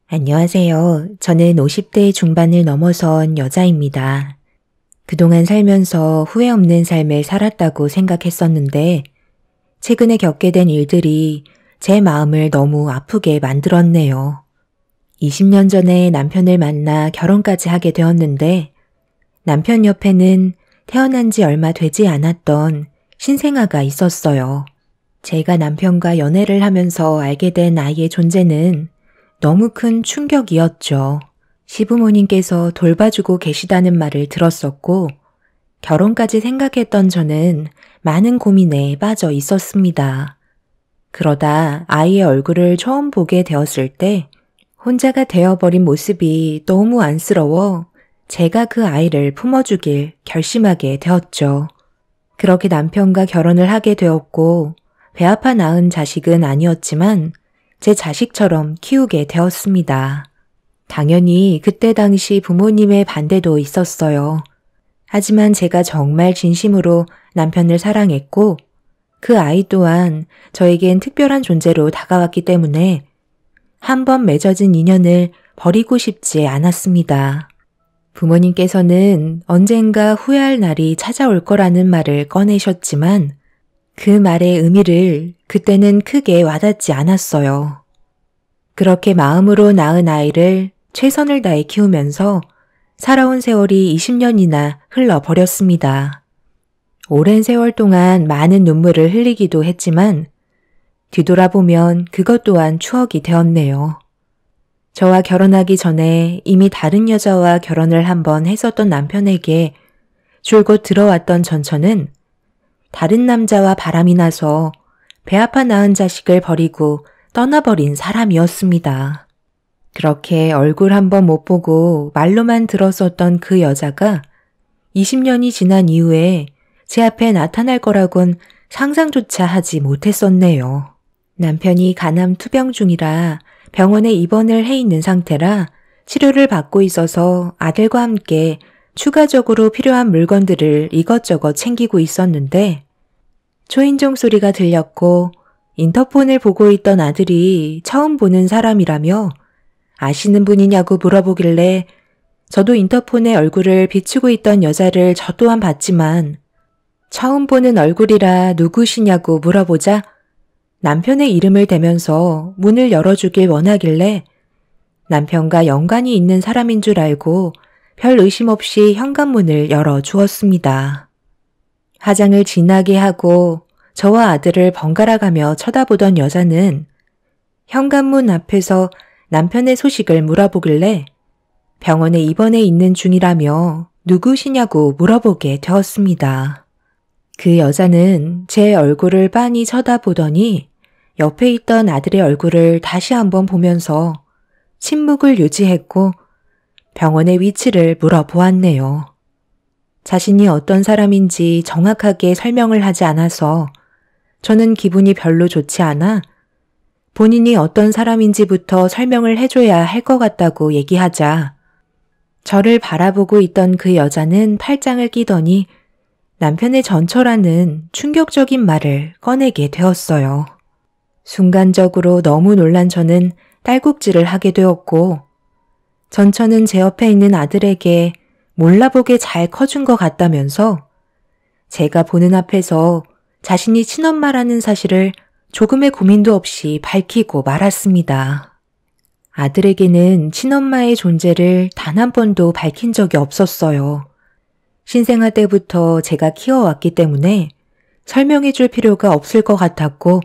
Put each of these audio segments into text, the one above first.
안녕하세요. 저는 50대 중반을 넘어선 여자입니다. 그동안 살면서 후회 없는 삶을 살았다고 생각했었는데, 최근에 겪게 된 일들이 제 마음을 너무 아프게 만들었네요. 20년 전에 남편을 만나 결혼까지 하게 되었는데, 남편 옆에는 태어난 지 얼마 되지 않았던 신생아가 있었어요. 제가 남편과 연애를 하면서 알게 된 아이의 존재는 너무 큰 충격이었죠. 시부모님께서 돌봐주고 계시다는 말을 들었었고, 결혼까지 생각했던 저는 많은 고민에 빠져 있었습니다. 그러다 아이의 얼굴을 처음 보게 되었을 때 혼자가 되어버린 모습이 너무 안쓰러워 제가 그 아이를 품어주길 결심하게 되었죠. 그렇게 남편과 결혼을 하게 되었고 배 아파 낳은 자식은 아니었지만 제 자식처럼 키우게 되었습니다. 당연히 그때 당시 부모님의 반대도 있었어요. 하지만 제가 정말 진심으로 남편을 사랑했고 그 아이 또한 저에겐 특별한 존재로 다가왔기 때문에 한번 맺어진 인연을 버리고 싶지 않았습니다. 부모님께서는 언젠가 후회할 날이 찾아올 거라는 말을 꺼내셨지만 그 말의 의미를 그때는 크게 와닿지 않았어요. 그렇게 마음으로 낳은 아이를 최선을 다해 키우면서 살아온 세월이 20년이나 흘러버렸습니다. 오랜 세월 동안 많은 눈물을 흘리기도 했지만 뒤돌아보면 그것 또한 추억이 되었네요. 저와 결혼하기 전에 이미 다른 여자와 결혼을 한번 했었던 남편에게 줄곧 들어왔던 전처는 다른 남자와 바람이 나서 배 아파 낳은 자식을 버리고 떠나버린 사람이었습니다. 그렇게 얼굴 한번 못 보고 말로만 들었었던 그 여자가 20년이 지난 이후에 제 앞에 나타날 거라곤 상상조차 하지 못했었네요. 남편이 간암 투병 중이라 병원에 입원을 해 있는 상태라 치료를 받고 있어서 아들과 함께 추가적으로 필요한 물건들을 이것저것 챙기고 있었는데 초인종 소리가 들렸고 인터폰을 보고 있던 아들이 처음 보는 사람이라며 아시는 분이냐고 물어보길래 저도 인터폰에 얼굴을 비추고 있던 여자를 저 또한 봤지만 처음 보는 얼굴이라 누구시냐고 물어보자 남편의 이름을 대면서 문을 열어주길 원하길래 남편과 연관이 있는 사람인 줄 알고 별 의심 없이 현관문을 열어주었습니다. 화장을 진하게 하고 저와 아들을 번갈아 가며 쳐다보던 여자는 현관문 앞에서 남편의 소식을 물어보길래 병원에 입원해 있는 중이라며 누구시냐고 물어보게 되었습니다. 그 여자는 제 얼굴을 빤히 쳐다보더니 옆에 있던 아들의 얼굴을 다시 한번 보면서 침묵을 유지했고 병원의 위치를 물어보았네요. 자신이 어떤 사람인지 정확하게 설명을 하지 않아서 저는 기분이 별로 좋지 않아 본인이 어떤 사람인지부터 설명을 해줘야 할 것 같다고 얘기하자 저를 바라보고 있던 그 여자는 팔짱을 끼더니 남편의 전처라는 충격적인 말을 꺼내게 되었어요. 순간적으로 너무 놀란 저는 딸꾹질을 하게 되었고 전처는 제 옆에 있는 아들에게 몰라보게 잘 커준 것 같다면서 제가 보는 앞에서 자신이 친엄마라는 사실을 조금의 고민도 없이 밝히고 말았습니다. 아들에게는 친엄마의 존재를 단 한 번도 밝힌 적이 없었어요. 신생아 때부터 제가 키워왔기 때문에 설명해 줄 필요가 없을 것 같았고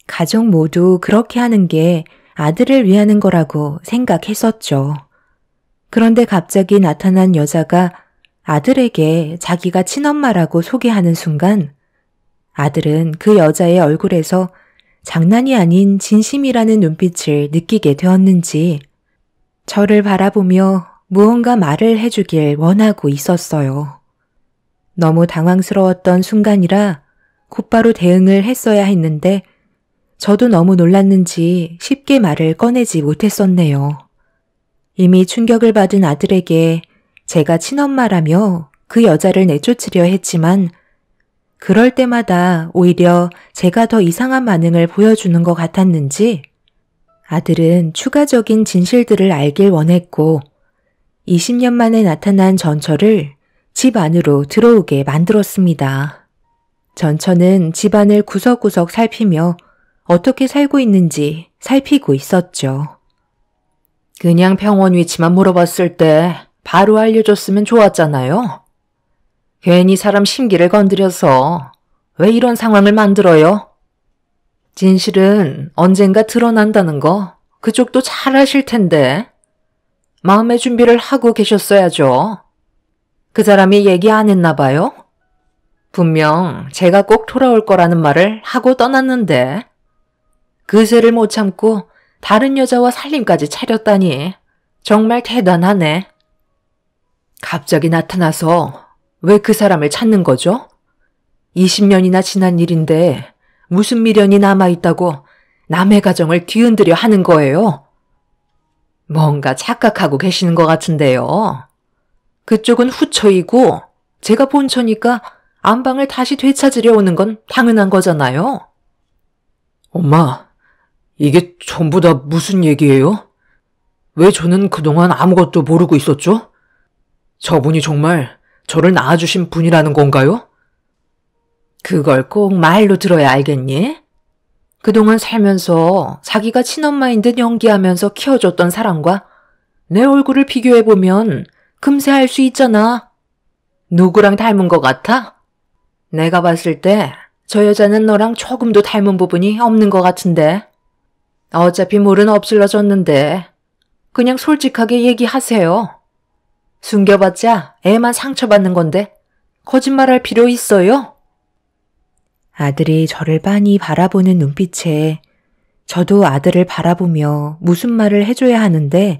가족 모두 그렇게 하는 게 아들을 위하는 거라고 생각했었죠. 그런데 갑자기 나타난 여자가 아들에게 자기가 친엄마라고 소개하는 순간 아들은 그 여자의 얼굴에서 장난이 아닌 진심이라는 눈빛을 느끼게 되었는지 저를 바라보며 무언가 말을 해주길 원하고 있었어요. 너무 당황스러웠던 순간이라 곧바로 대응을 했어야 했는데 저도 너무 놀랐는지 쉽게 말을 꺼내지 못했었네요. 이미 충격을 받은 아들에게 제가 친엄마라며 그 여자를 내쫓으려 했지만 그럴 때마다 오히려 제가 더 이상한 반응을 보여주는 것 같았는지 아들은 추가적인 진실들을 알길 원했고 20년 만에 나타난 전처를 집 안으로 들어오게 만들었습니다. 전처는 집안을 구석구석 살피며 어떻게 살고 있는지 살피고 있었죠. 그냥 병원 위치만 물어봤을 때 바로 알려줬으면 좋았잖아요. 괜히 사람 심기를 건드려서 왜 이런 상황을 만들어요? 진실은 언젠가 드러난다는 거 그쪽도 잘 아실 텐데 마음의 준비를 하고 계셨어야죠. 그 사람이 얘기 안 했나 봐요? 분명 제가 꼭 돌아올 거라는 말을 하고 떠났는데 그새를 못 참고 다른 여자와 살림까지 차렸다니 정말 대단하네. 갑자기 나타나서 왜 그 사람을 찾는 거죠? 20년이나 지난 일인데 무슨 미련이 남아있다고 남의 가정을 뒤흔들려 하는 거예요? 뭔가 착각하고 계시는 것 같은데요. 그쪽은 후처이고 제가 본처니까 안방을 다시 되찾으려 오는 건 당연한 거잖아요. 엄마, 이게 전부 다 무슨 얘기예요? 왜 저는 그동안 아무것도 모르고 있었죠? 저분이 정말 저를 낳아주신 분이라는 건가요? 그걸 꼭 말로 들어야 알겠니? 그동안 살면서 자기가 친엄마인 듯 연기하면서 키워줬던 사람과 내 얼굴을 비교해보면 금세 알 수 있잖아. 누구랑 닮은 것 같아? 내가 봤을 때 저 여자는 너랑 조금도 닮은 부분이 없는 것 같은데. 어차피 물은 없을러졌는데 그냥 솔직하게 얘기하세요. 숨겨봤자 애만 상처받는 건데 거짓말할 필요 있어요? 아들이 저를 빤히 바라보는 눈빛에 저도 아들을 바라보며 무슨 말을 해줘야 하는데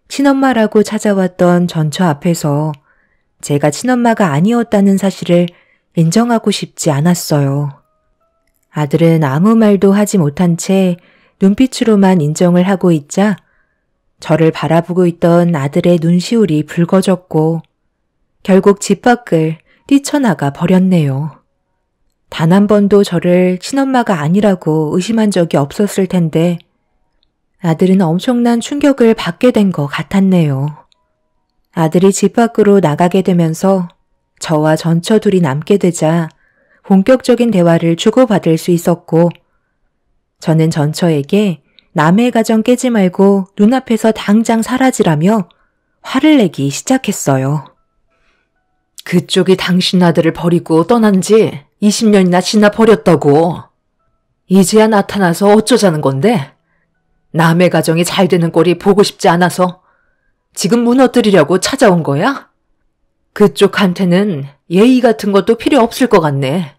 친엄마라고 찾아왔던 전처 앞에서 제가 친엄마가 아니었다는 사실을 인정하고 싶지 않았어요. 아들은 아무 말도 하지 못한 채 눈빛으로만 인정을 하고 있자 저를 바라보고 있던 아들의 눈시울이 붉어졌고 결국 집 밖을 뛰쳐나가 버렸네요. 단 한 번도 저를 친엄마가 아니라고 의심한 적이 없었을 텐데 아들은 엄청난 충격을 받게 된 것 같았네요. 아들이 집 밖으로 나가게 되면서 저와 전처 둘이 남게 되자 본격적인 대화를 주고받을 수 있었고 저는 전처에게 남의 가정 깨지 말고 눈앞에서 당장 사라지라며 화를 내기 시작했어요. 그쪽이 당신 아들을 버리고 떠난 지 20년이나 지나 버렸다고. 이제야 나타나서 어쩌자는 건데? 남의 가정이 잘 되는 꼴이 보고 싶지 않아서 지금 무너뜨리려고 찾아온 거야? 그쪽한테는 예의 같은 것도 필요 없을 것 같네.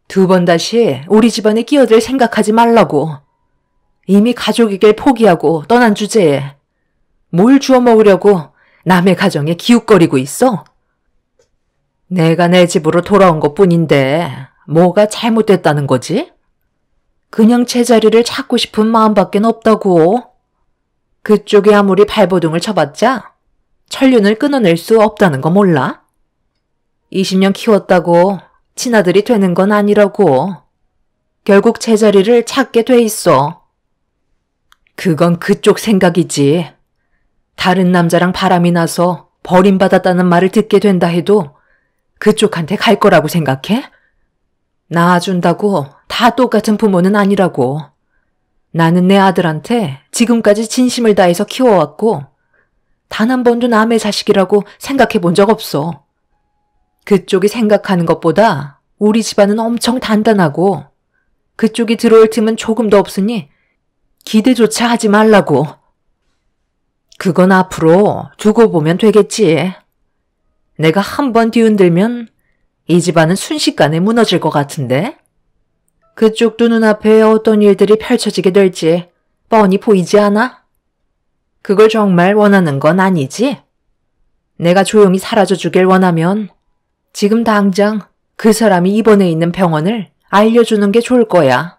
두 번 다시 우리 집안에 끼어들 생각하지 말라고. 이미 가족이길 포기하고 떠난 주제에 뭘 주워 먹으려고 남의 가정에 기웃거리고 있어? 내가 내 집으로 돌아온 것뿐인데 뭐가 잘못됐다는 거지? 그냥 제자리를 찾고 싶은 마음밖에 없다고. 그쪽이 아무리 발버둥을 쳐봤자 천륜을 끊어낼 수 없다는 거 몰라? 20년 키웠다고 친아들이 되는 건 아니라고. 결국 제자리를 찾게 돼 있어. 그건 그쪽 생각이지. 다른 남자랑 바람이 나서 버림받았다는 말을 듣게 된다 해도 그쪽한테 갈 거라고 생각해? 낳아준다고 다 똑같은 부모는 아니라고. 나는 내 아들한테 지금까지 진심을 다해서 키워왔고 단 한 번도 남의 자식이라고 생각해 본 적 없어. 그쪽이 생각하는 것보다 우리 집안은 엄청 단단하고 그쪽이 들어올 틈은 조금도 없으니 기대조차 하지 말라고. 그건 앞으로 두고 보면 되겠지. 내가 한 번 뒤흔들면 이 집안은 순식간에 무너질 것 같은데? 그쪽도 눈앞에 어떤 일들이 펼쳐지게 될지 뻔히 보이지 않아? 그걸 정말 원하는 건 아니지? 내가 조용히 사라져 주길 원하면 지금 당장 그 사람이 입원해 있는 병원을 알려주는 게 좋을 거야.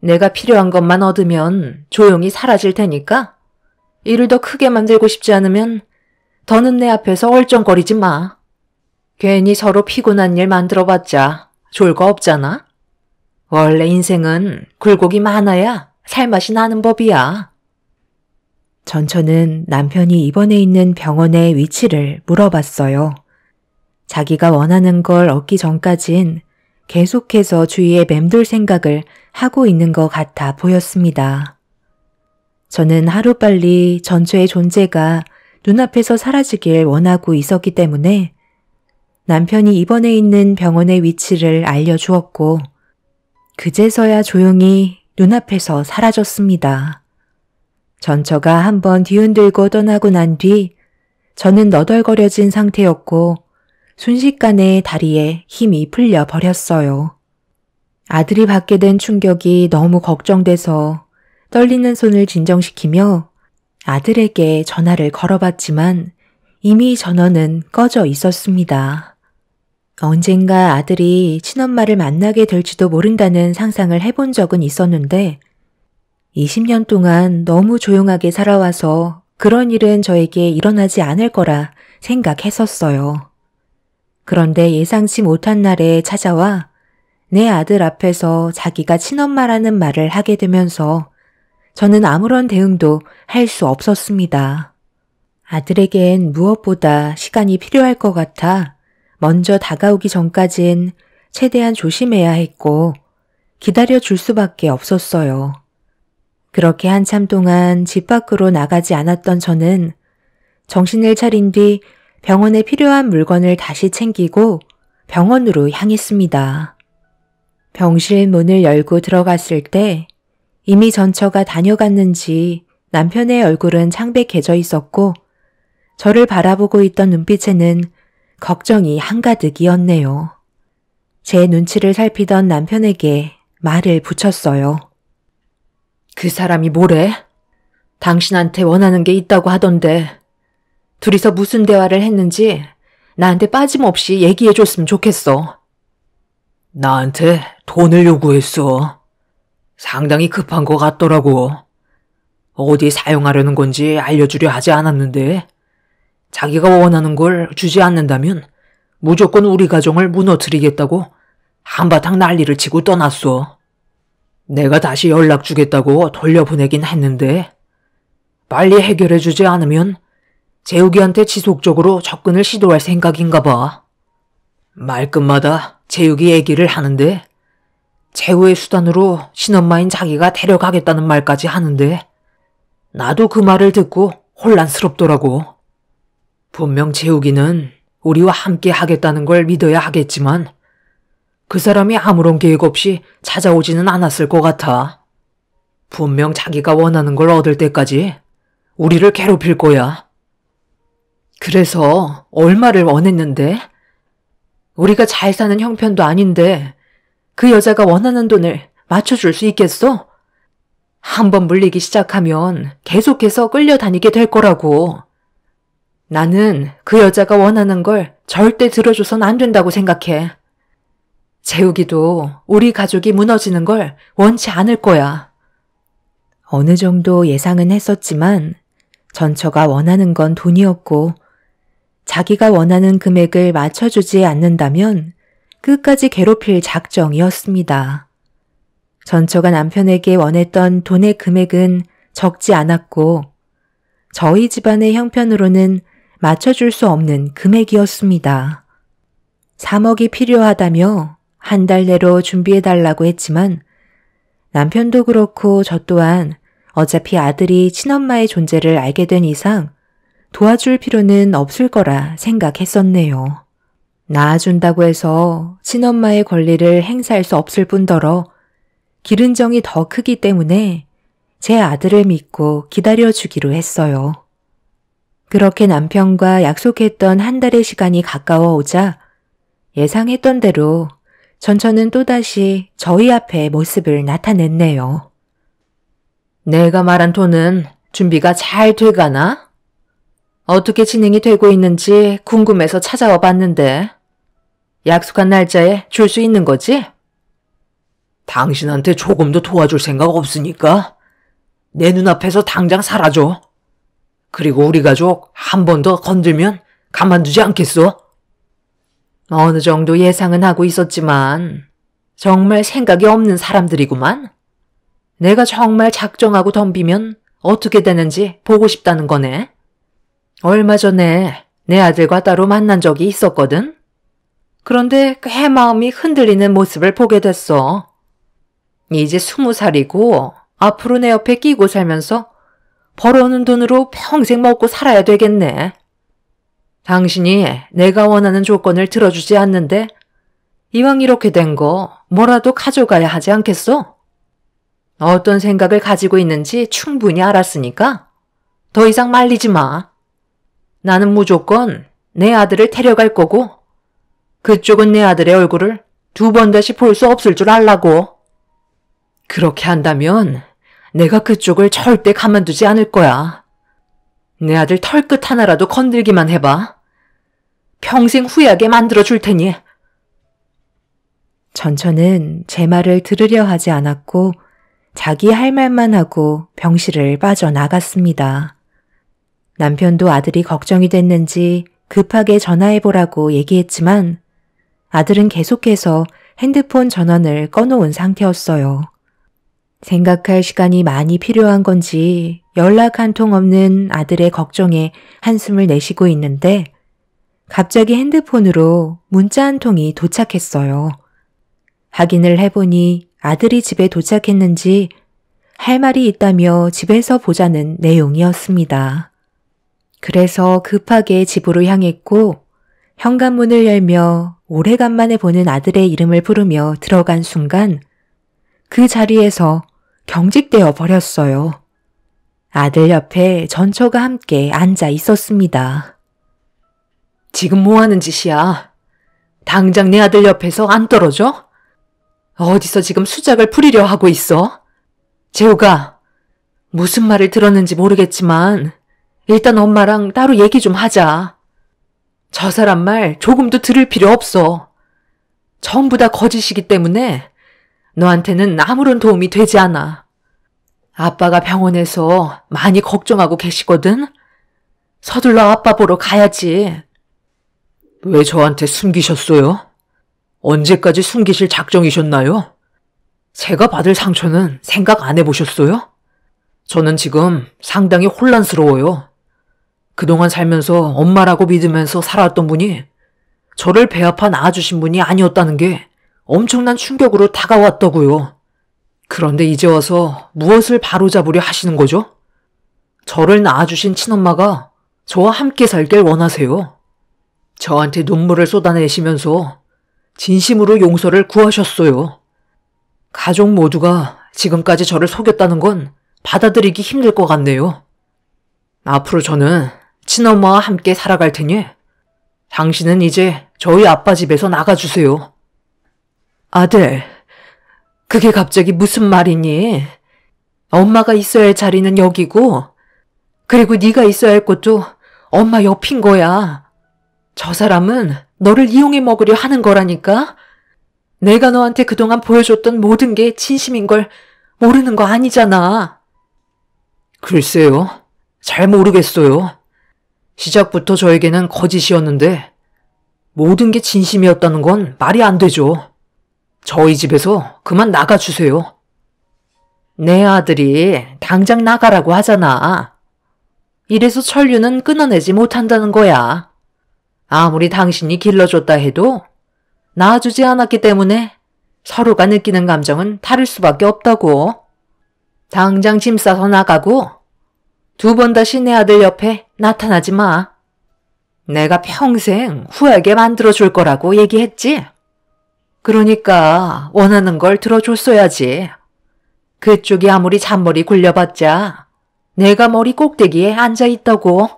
내가 필요한 것만 얻으면 조용히 사라질 테니까 일을 더 크게 만들고 싶지 않으면 더는 내 앞에서 얼쩡거리지 마. 괜히 서로 피곤한 일 만들어봤자 좋을 거 없잖아. 원래 인생은 굴곡이 많아야 살맛이 나는 법이야. 전처는 남편이 입원해 있는 병원의 위치를 물어봤어요. 자기가 원하는 걸 얻기 전까진 계속해서 주위에 맴돌 생각을 하고 있는 것 같아 보였습니다. 저는 하루빨리 전처의 존재가 눈앞에서 사라지길 원하고 있었기 때문에 남편이 입원해 있는 병원의 위치를 알려주었고 그제서야 조용히 눈앞에서 사라졌습니다. 전처가 한번 뒤흔들고 떠나고 난 뒤 저는 너덜거려진 상태였고 순식간에 다리에 힘이 풀려 버렸어요. 아들이 받게 된 충격이 너무 걱정돼서 떨리는 손을 진정시키며 아들에게 전화를 걸어봤지만 이미 전원은 꺼져 있었습니다. 언젠가 아들이 친엄마를 만나게 될지도 모른다는 상상을 해본 적은 있었는데 20년 동안 너무 조용하게 살아와서 그런 일은 저에게 일어나지 않을 거라 생각했었어요. 그런데 예상치 못한 날에 찾아와 내 아들 앞에서 자기가 친엄마라는 말을 하게 되면서 저는 아무런 대응도 할 수 없었습니다. 아들에겐 무엇보다 시간이 필요할 것 같아 먼저 다가오기 전까진 최대한 조심해야 했고 기다려줄 수밖에 없었어요. 그렇게 한참 동안 집 밖으로 나가지 않았던 저는 정신을 차린 뒤 병원에 필요한 물건을 다시 챙기고 병원으로 향했습니다. 병실 문을 열고 들어갔을 때 이미 전처가 다녀갔는지 남편의 얼굴은 창백해져 있었고 저를 바라보고 있던 눈빛에는 걱정이 한가득이었네요. 제 눈치를 살피던 남편에게 말을 붙였어요. 그 사람이 뭐래? 당신한테 원하는 게 있다고 하던데 둘이서 무슨 대화를 했는지 나한테 빠짐없이 얘기해줬으면 좋겠어. 나한테 돈을 요구했어. 상당히 급한 것 같더라고. 어디 사용하려는 건지 알려주려 하지 않았는데 자기가 원하는 걸 주지 않는다면 무조건 우리 가정을 무너뜨리겠다고 한바탕 난리를 치고 떠났어. 내가 다시 연락 주겠다고 돌려보내긴 했는데 빨리 해결해주지 않으면 재욱이한테 지속적으로 접근을 시도할 생각인가 봐. 말끝마다 재욱이 얘기를 하는데 최후의 수단으로 친엄마인 자기가 데려가겠다는 말까지 하는데 나도 그 말을 듣고 혼란스럽더라고. 분명 재욱이는 우리와 함께 하겠다는 걸 믿어야 하겠지만 그 사람이 아무런 계획 없이 찾아오지는 않았을 것 같아. 분명 자기가 원하는 걸 얻을 때까지 우리를 괴롭힐 거야. 그래서 얼마를 원했는데? 우리가 잘 사는 형편도 아닌데 그 여자가 원하는 돈을 맞춰줄 수 있겠어? 한번 물리기 시작하면 계속해서 끌려다니게 될 거라고. 나는 그 여자가 원하는 걸 절대 들어줘선 안 된다고 생각해. 재욱이도 우리 가족이 무너지는 걸 원치 않을 거야. 어느 정도 예상은 했었지만 전처가 원하는 건 돈이었고 자기가 원하는 금액을 맞춰주지 않는다면 끝까지 괴롭힐 작정이었습니다. 전처가 남편에게 원했던 돈의 금액은 적지 않았고 저희 집안의 형편으로는 맞춰줄 수 없는 금액이었습니다. 3억이 필요하다며 한 달 내로 준비해달라고 했지만 남편도 그렇고 저 또한 어차피 아들이 친엄마의 존재를 알게 된 이상 도와줄 필요는 없을 거라 생각했었네요. 낳아준다고 해서 친엄마의 권리를 행사할 수 없을 뿐더러 기른 정이 더 크기 때문에 제 아들을 믿고 기다려주기로 했어요. 그렇게 남편과 약속했던 한 달의 시간이 가까워 오자 예상했던 대로 전처는 또다시 저희 앞에 모습을 나타냈네요. 내가 말한 돈은 준비가 잘 돼가나? 어떻게 진행이 되고 있는지 궁금해서 찾아와 봤는데 약속한 날짜에 줄 수 있는 거지? 당신한테 조금도 도와줄 생각 없으니까 내 눈앞에서 당장 사라져. 그리고 우리 가족 한 번 더 건들면 가만두지 않겠어? 어느 정도 예상은 하고 있었지만 정말 생각이 없는 사람들이구만. 내가 정말 작정하고 덤비면 어떻게 되는지 보고 싶다는 거네. 얼마 전에 내 아들과 따로 만난 적이 있었거든. 그런데 꽤 마음이 흔들리는 모습을 보게 됐어. 이제 20살이고 앞으로 내 옆에 끼고 살면서 벌어오는 돈으로 평생 먹고 살아야 되겠네. 당신이 내가 원하는 조건을 들어주지 않는데 이왕 이렇게 된 거 뭐라도 가져가야 하지 않겠어? 어떤 생각을 가지고 있는지 충분히 알았으니까 더 이상 말리지 마. 나는 무조건 내 아들을 데려갈 거고 그쪽은 내 아들의 얼굴을 2번 다시 볼 수 없을 줄 알라고. 그렇게 한다면 내가 그쪽을 절대 가만두지 않을 거야. 내 아들 털끝 하나라도 건들기만 해봐. 평생 후회하게 만들어 줄 테니. 전처는 제 말을 들으려 하지 않았고 자기 할 말만 하고 병실을 빠져나갔습니다. 남편도 아들이 걱정이 됐는지 급하게 전화해보라고 얘기했지만 아들은 계속해서 핸드폰 전원을 꺼놓은 상태였어요. 생각할 시간이 많이 필요한 건지 연락 한 통 없는 아들의 걱정에 한숨을 내쉬고 있는데 갑자기 핸드폰으로 문자 한 통이 도착했어요. 확인을 해보니 아들이 집에 도착했는지 할 말이 있다며 집에서 보자는 내용이었습니다. 그래서 급하게 집으로 향했고 현관문을 열며 오래간만에 보는 아들의 이름을 부르며 들어간 순간 그 자리에서 경직되어 버렸어요. 아들 옆에 전처가 함께 앉아 있었습니다. 지금 뭐 하는 짓이야? 당장 내 아들 옆에서 안 떨어져? 어디서 지금 수작을 부리려 하고 있어? 재호가, 무슨 말을 들었는지 모르겠지만 일단 엄마랑 따로 얘기 좀 하자. 저 사람 말 조금도 들을 필요 없어. 전부 다 거짓이기 때문에 너한테는 아무런 도움이 되지 않아. 아빠가 병원에서 많이 걱정하고 계시거든? 서둘러 아빠 보러 가야지. 왜 저한테 숨기셨어요? 언제까지 숨기실 작정이셨나요? 제가 받을 상처는 생각 안 해보셨어요? 저는 지금 상당히 혼란스러워요. 그동안 살면서 엄마라고 믿으면서 살았던 분이 저를 배 아파 낳아주신 분이 아니었다는 게 엄청난 충격으로 다가왔더구요. 그런데 이제 와서 무엇을 바로잡으려 하시는 거죠? 저를 낳아주신 친엄마가 저와 함께 살길 원하세요. 저한테 눈물을 쏟아내시면서 진심으로 용서를 구하셨어요. 가족 모두가 지금까지 저를 속였다는 건 받아들이기 힘들 것 같네요. 앞으로 저는 친엄마와 함께 살아갈 테니 당신은 이제 저희 아빠 집에서 나가주세요. 아들, 그게 갑자기 무슨 말이니? 엄마가 있어야 할 자리는 여기고 그리고 네가 있어야 할 곳도 엄마 옆인 거야. 저 사람은 너를 이용해 먹으려 하는 거라니까? 내가 너한테 그동안 보여줬던 모든 게 진심인 걸 모르는 거 아니잖아. 글쎄요. 잘 모르겠어요. 시작부터 저에게는 거짓이었는데 모든 게 진심이었다는 건 말이 안 되죠. 저희 집에서 그만 나가주세요. 내 아들이 당장 나가라고 하잖아. 이래서 천류는 끊어내지 못한다는 거야. 아무리 당신이 길러줬다 해도 낳아주지 않았기 때문에 서로가 느끼는 감정은 다를 수밖에 없다고. 당장 짐 싸서 나가고 2번 다시 내 아들 옆에 나타나지 마. 내가 평생 후회하게 만들어줄 거라고 얘기했지? 그러니까 원하는 걸 들어줬어야지. 그쪽이 아무리 잔머리 굴려봤자 내가 머리 꼭대기에 앉아있다고.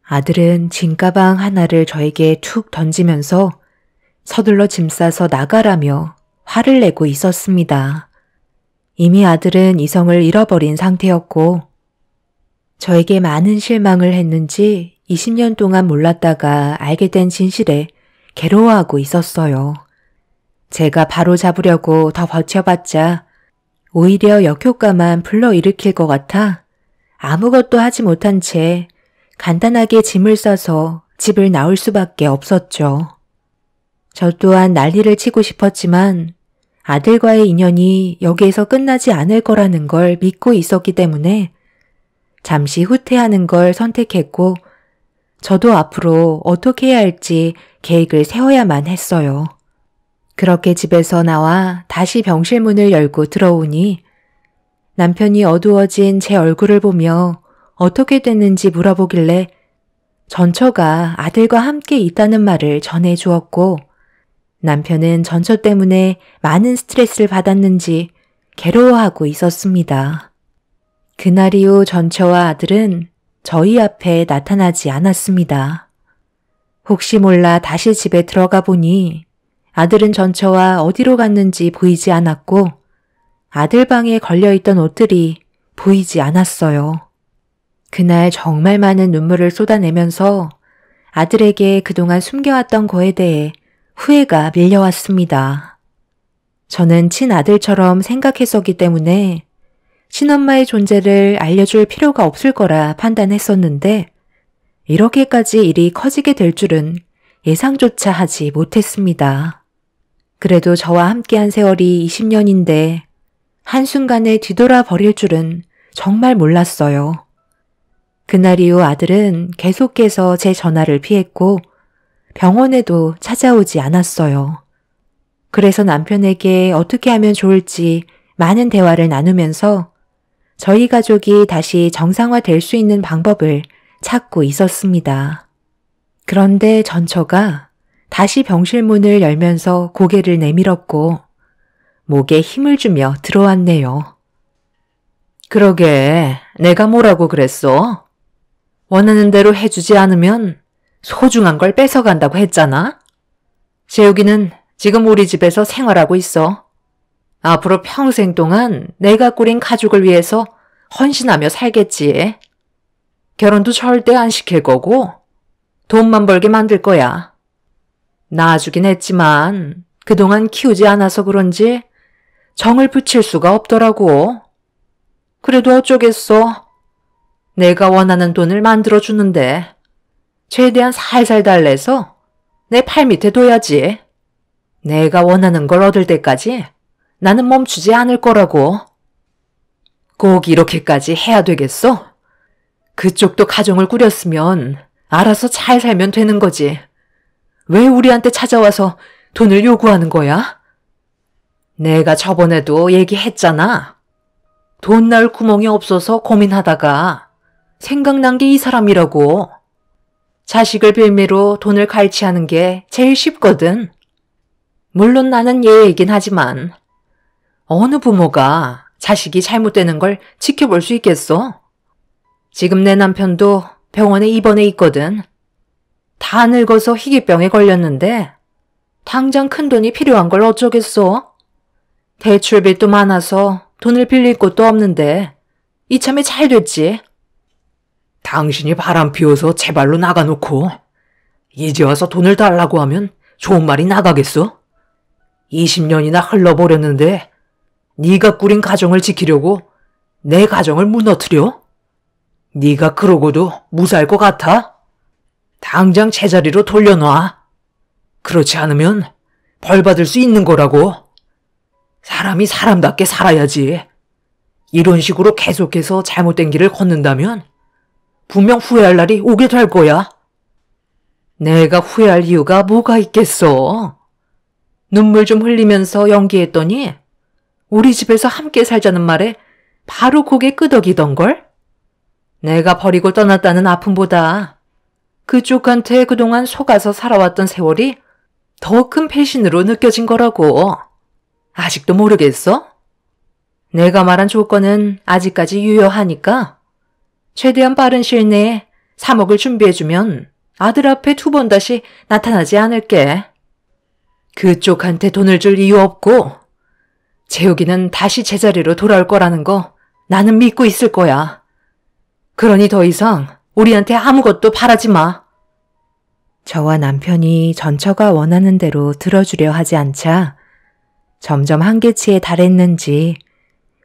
아들은 짐가방 하나를 저에게 툭 던지면서 서둘러 짐 싸서 나가라며 화를 내고 있었습니다. 이미 아들은 이성을 잃어버린 상태였고 저에게 많은 실망을 했는지 20년 동안 몰랐다가 알게 된 진실에 괴로워하고 있었어요. 제가 바로 잡으려고 더 버텨봤자 오히려 역효과만 불러일으킬 것 같아 아무것도 하지 못한 채 간단하게 짐을 싸서 집을 나올 수밖에 없었죠. 저 또한 난리를 치고 싶었지만 아들과의 인연이 여기에서 끝나지 않을 거라는 걸 믿고 있었기 때문에 잠시 후퇴하는 걸 선택했고 저도 앞으로 어떻게 해야 할지 계획을 세워야만 했어요. 그렇게 집에서 나와 다시 병실 문을 열고 들어오니 남편이 어두워진 제 얼굴을 보며 어떻게 됐는지 물어보길래 전처가 아들과 함께 있다는 말을 전해주었고 남편은 전처 때문에 많은 스트레스를 받았는지 괴로워하고 있었습니다. 그날 이후 전처와 아들은 저희 앞에 나타나지 않았습니다. 혹시 몰라 다시 집에 들어가 보니 아들은 전처와 어디로 갔는지 보이지 않았고 아들 방에 걸려있던 옷들이 보이지 않았어요. 그날 정말 많은 눈물을 쏟아내면서 아들에게 그동안 숨겨왔던 거에 대해 후회가 밀려왔습니다. 저는 친아들처럼 생각했었기 때문에 친엄마의 존재를 알려줄 필요가 없을 거라 판단했었는데 이렇게까지 일이 커지게 될 줄은 예상조차 하지 못했습니다. 그래도 저와 함께한 세월이 20년인데 한순간에 뒤돌아 버릴 줄은 정말 몰랐어요. 그날 이후 아들은 계속해서 제 전화를 피했고 병원에도 찾아오지 않았어요. 그래서 남편에게 어떻게 하면 좋을지 많은 대화를 나누면서 저희 가족이 다시 정상화될 수 있는 방법을 찾고 있었습니다. 그런데 전처가 다시 병실 문을 열면서 고개를 내밀었고 목에 힘을 주며 들어왔네요. 그러게, 내가 뭐라고 그랬어? 원하는 대로 해주지 않으면 소중한 걸 뺏어간다고 했잖아? 재욱이는 지금 우리 집에서 생활하고 있어. 앞으로 평생 동안 내가 꾸린 가족을 위해서 헌신하며 살겠지. 결혼도 절대 안 시킬 거고 돈만 벌게 만들 거야. 낳아주긴 했지만 그동안 키우지 않아서 그런지 정을 붙일 수가 없더라고. 그래도 어쩌겠어. 내가 원하는 돈을 만들어주는데 최대한 살살 달래서 내 팔 밑에 둬야지. 내가 원하는 걸 얻을 때까지 나는 멈추지 않을 거라고. 꼭 이렇게까지 해야 되겠어? 그쪽도 가정을 꾸렸으면 알아서 잘 살면 되는 거지. 왜 우리한테 찾아와서 돈을 요구하는 거야? 내가 저번에도 얘기했잖아. 돈 나올 구멍이 없어서 고민하다가 생각난 게 이 사람이라고. 자식을 빌미로 돈을 갈취하는 게 제일 쉽거든. 물론 나는 예이긴 하지만 어느 부모가 자식이 잘못되는 걸 지켜볼 수 있겠어? 지금 내 남편도 병원에 입원해 있거든. 다 늙어서 희귀병에 걸렸는데 당장 큰돈이 필요한 걸 어쩌겠어? 대출빚도 많아서 돈을 빌릴 곳도 없는데 이참에 잘 됐지. 당신이 바람 피워서 제 발로 나가놓고 이제 와서 돈을 달라고 하면 좋은 말이 나가겠어? 20년이나 흘러버렸는데 네가 꾸린 가정을 지키려고 내 가정을 무너뜨려? 네가 그러고도 무사할 것 같아? 당장 제자리로 돌려놔. 그렇지 않으면 벌 받을 수 있는 거라고. 사람이 사람답게 살아야지. 이런 식으로 계속해서 잘못된 길을 걷는다면 분명 후회할 날이 오게 될 거야. 내가 후회할 이유가 뭐가 있겠어? 눈물 좀 흘리면서 연기했더니 우리 집에서 함께 살자는 말에 바로 고개 끄덕이던걸? 내가 버리고 떠났다는 아픔보다 그쪽한테 그동안 속아서 살아왔던 세월이 더 큰 배신으로 느껴진 거라고. 아직도 모르겠어? 내가 말한 조건은 아직까지 유효하니까 최대한 빠른 시일 내에 3억을 준비해주면 아들 앞에 2번 다시 나타나지 않을게. 그쪽한테 돈을 줄 이유 없고 재욱이는 다시 제자리로 돌아올 거라는 거 나는 믿고 있을 거야. 그러니 더 이상 우리한테 아무것도 바라지 마. 저와 남편이 전처가 원하는 대로 들어주려 하지 않자 점점 한계치에 달했는지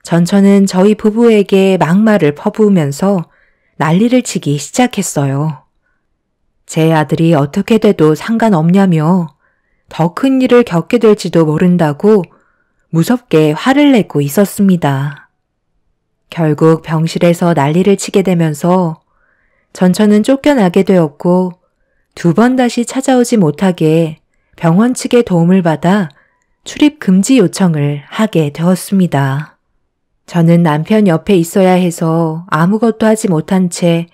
전처는 저희 부부에게 막말을 퍼부으면서 난리를 치기 시작했어요. 제 아들이 어떻게 돼도 상관없냐며 더 큰 일을 겪게 될지도 모른다고 무섭게 화를 내고 있었습니다. 결국 병실에서 난리를 치게 되면서 전처는 쫓겨나게 되었고 2번 다시 찾아오지 못하게 병원 측의 도움을 받아 출입 금지 요청을 하게 되었습니다. 저는 남편 옆에 있어야 해서 아무것도 하지 못한 채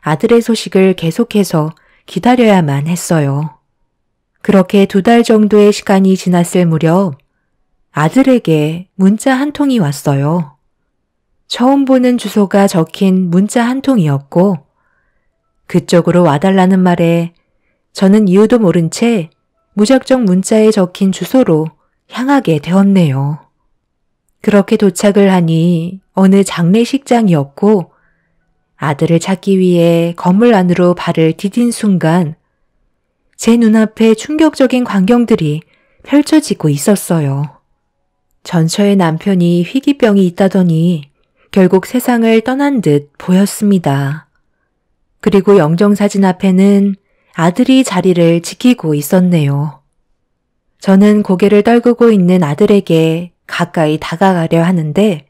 아들의 소식을 계속해서 기다려야만 했어요. 그렇게 2달 정도의 시간이 지났을 무렵 아들에게 문자 한 통이 왔어요. 처음 보는 주소가 적힌 문자 한 통이었고 그쪽으로 와달라는 말에 저는 이유도 모른 채 무작정 문자에 적힌 주소로 향하게 되었네요. 그렇게 도착을 하니 어느 장례식장이었고 아들을 찾기 위해 건물 안으로 발을 디딘 순간 제 눈앞에 충격적인 광경들이 펼쳐지고 있었어요. 전처의 남편이 희귀병이 있다더니 결국 세상을 떠난 듯 보였습니다. 그리고 영정사진 앞에는 아들이 자리를 지키고 있었네요. 저는 고개를 떨구고 있는 아들에게 가까이 다가가려 하는데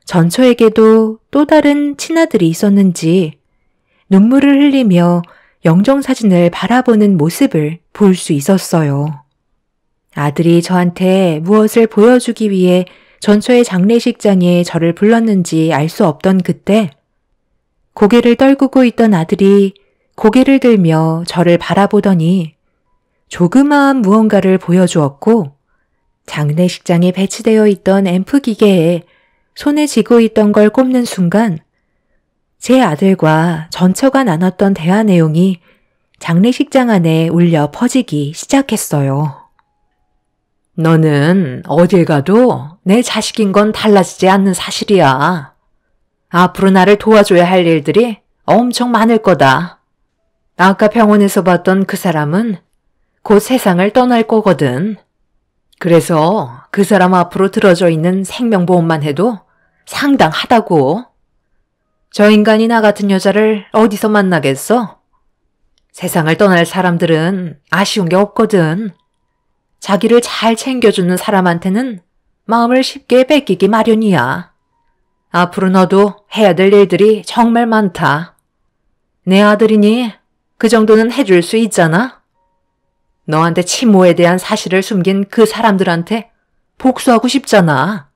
전처에게도 또 다른 친아들이 있었는지 눈물을 흘리며 영정사진을 바라보는 모습을 볼 수 있었어요. 아들이 저한테 무엇을 보여주기 위해 전처의 장례식장에 저를 불렀는지 알 수 없던 그때 고개를 떨구고 있던 아들이 고개를 들며 저를 바라보더니 조그마한 무언가를 보여주었고 장례식장에 배치되어 있던 앰프 기계에 손에 쥐고 있던 걸 꼽는 순간 제 아들과 전처가 나눴던 대화 내용이 장례식장 안에 울려 퍼지기 시작했어요. 너는 어딜 가도 내 자식인 건 달라지지 않는 사실이야. 앞으로 나를 도와줘야 할 일들이 엄청 많을 거다. 아까 병원에서 봤던 그 사람은 곧 세상을 떠날 거거든. 그래서 그 사람 앞으로 들어져 있는 생명보험만 해도 상당하다고. 저 인간이 나 같은 여자를 어디서 만나겠어? 세상을 떠날 사람들은 아쉬운 게 없거든. 자기를 잘 챙겨주는 사람한테는 마음을 쉽게 뺏기기 마련이야. 앞으로 너도 해야 될 일들이 정말 많다. 내 아들이니 그 정도는 해줄 수 있잖아. 너한테 친모에 대한 사실을 숨긴 그 사람들한테 복수하고 싶잖아.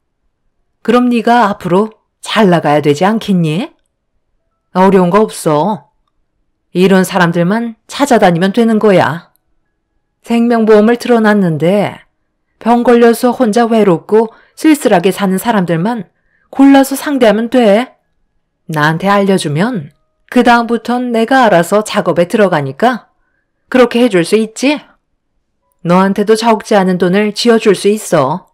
그럼 네가 앞으로 잘 나가야 되지 않겠니? 어려운 거 없어. 이런 사람들만 찾아다니면 되는 거야. 생명보험을 틀어놨는데 병 걸려서 혼자 외롭고 쓸쓸하게 사는 사람들만 골라서 상대하면 돼. 나한테 알려주면 그 다음부턴 내가 알아서 작업에 들어가니까 그렇게 해줄 수 있지? 너한테도 적지 않은 돈을 쥐어줄 수 있어.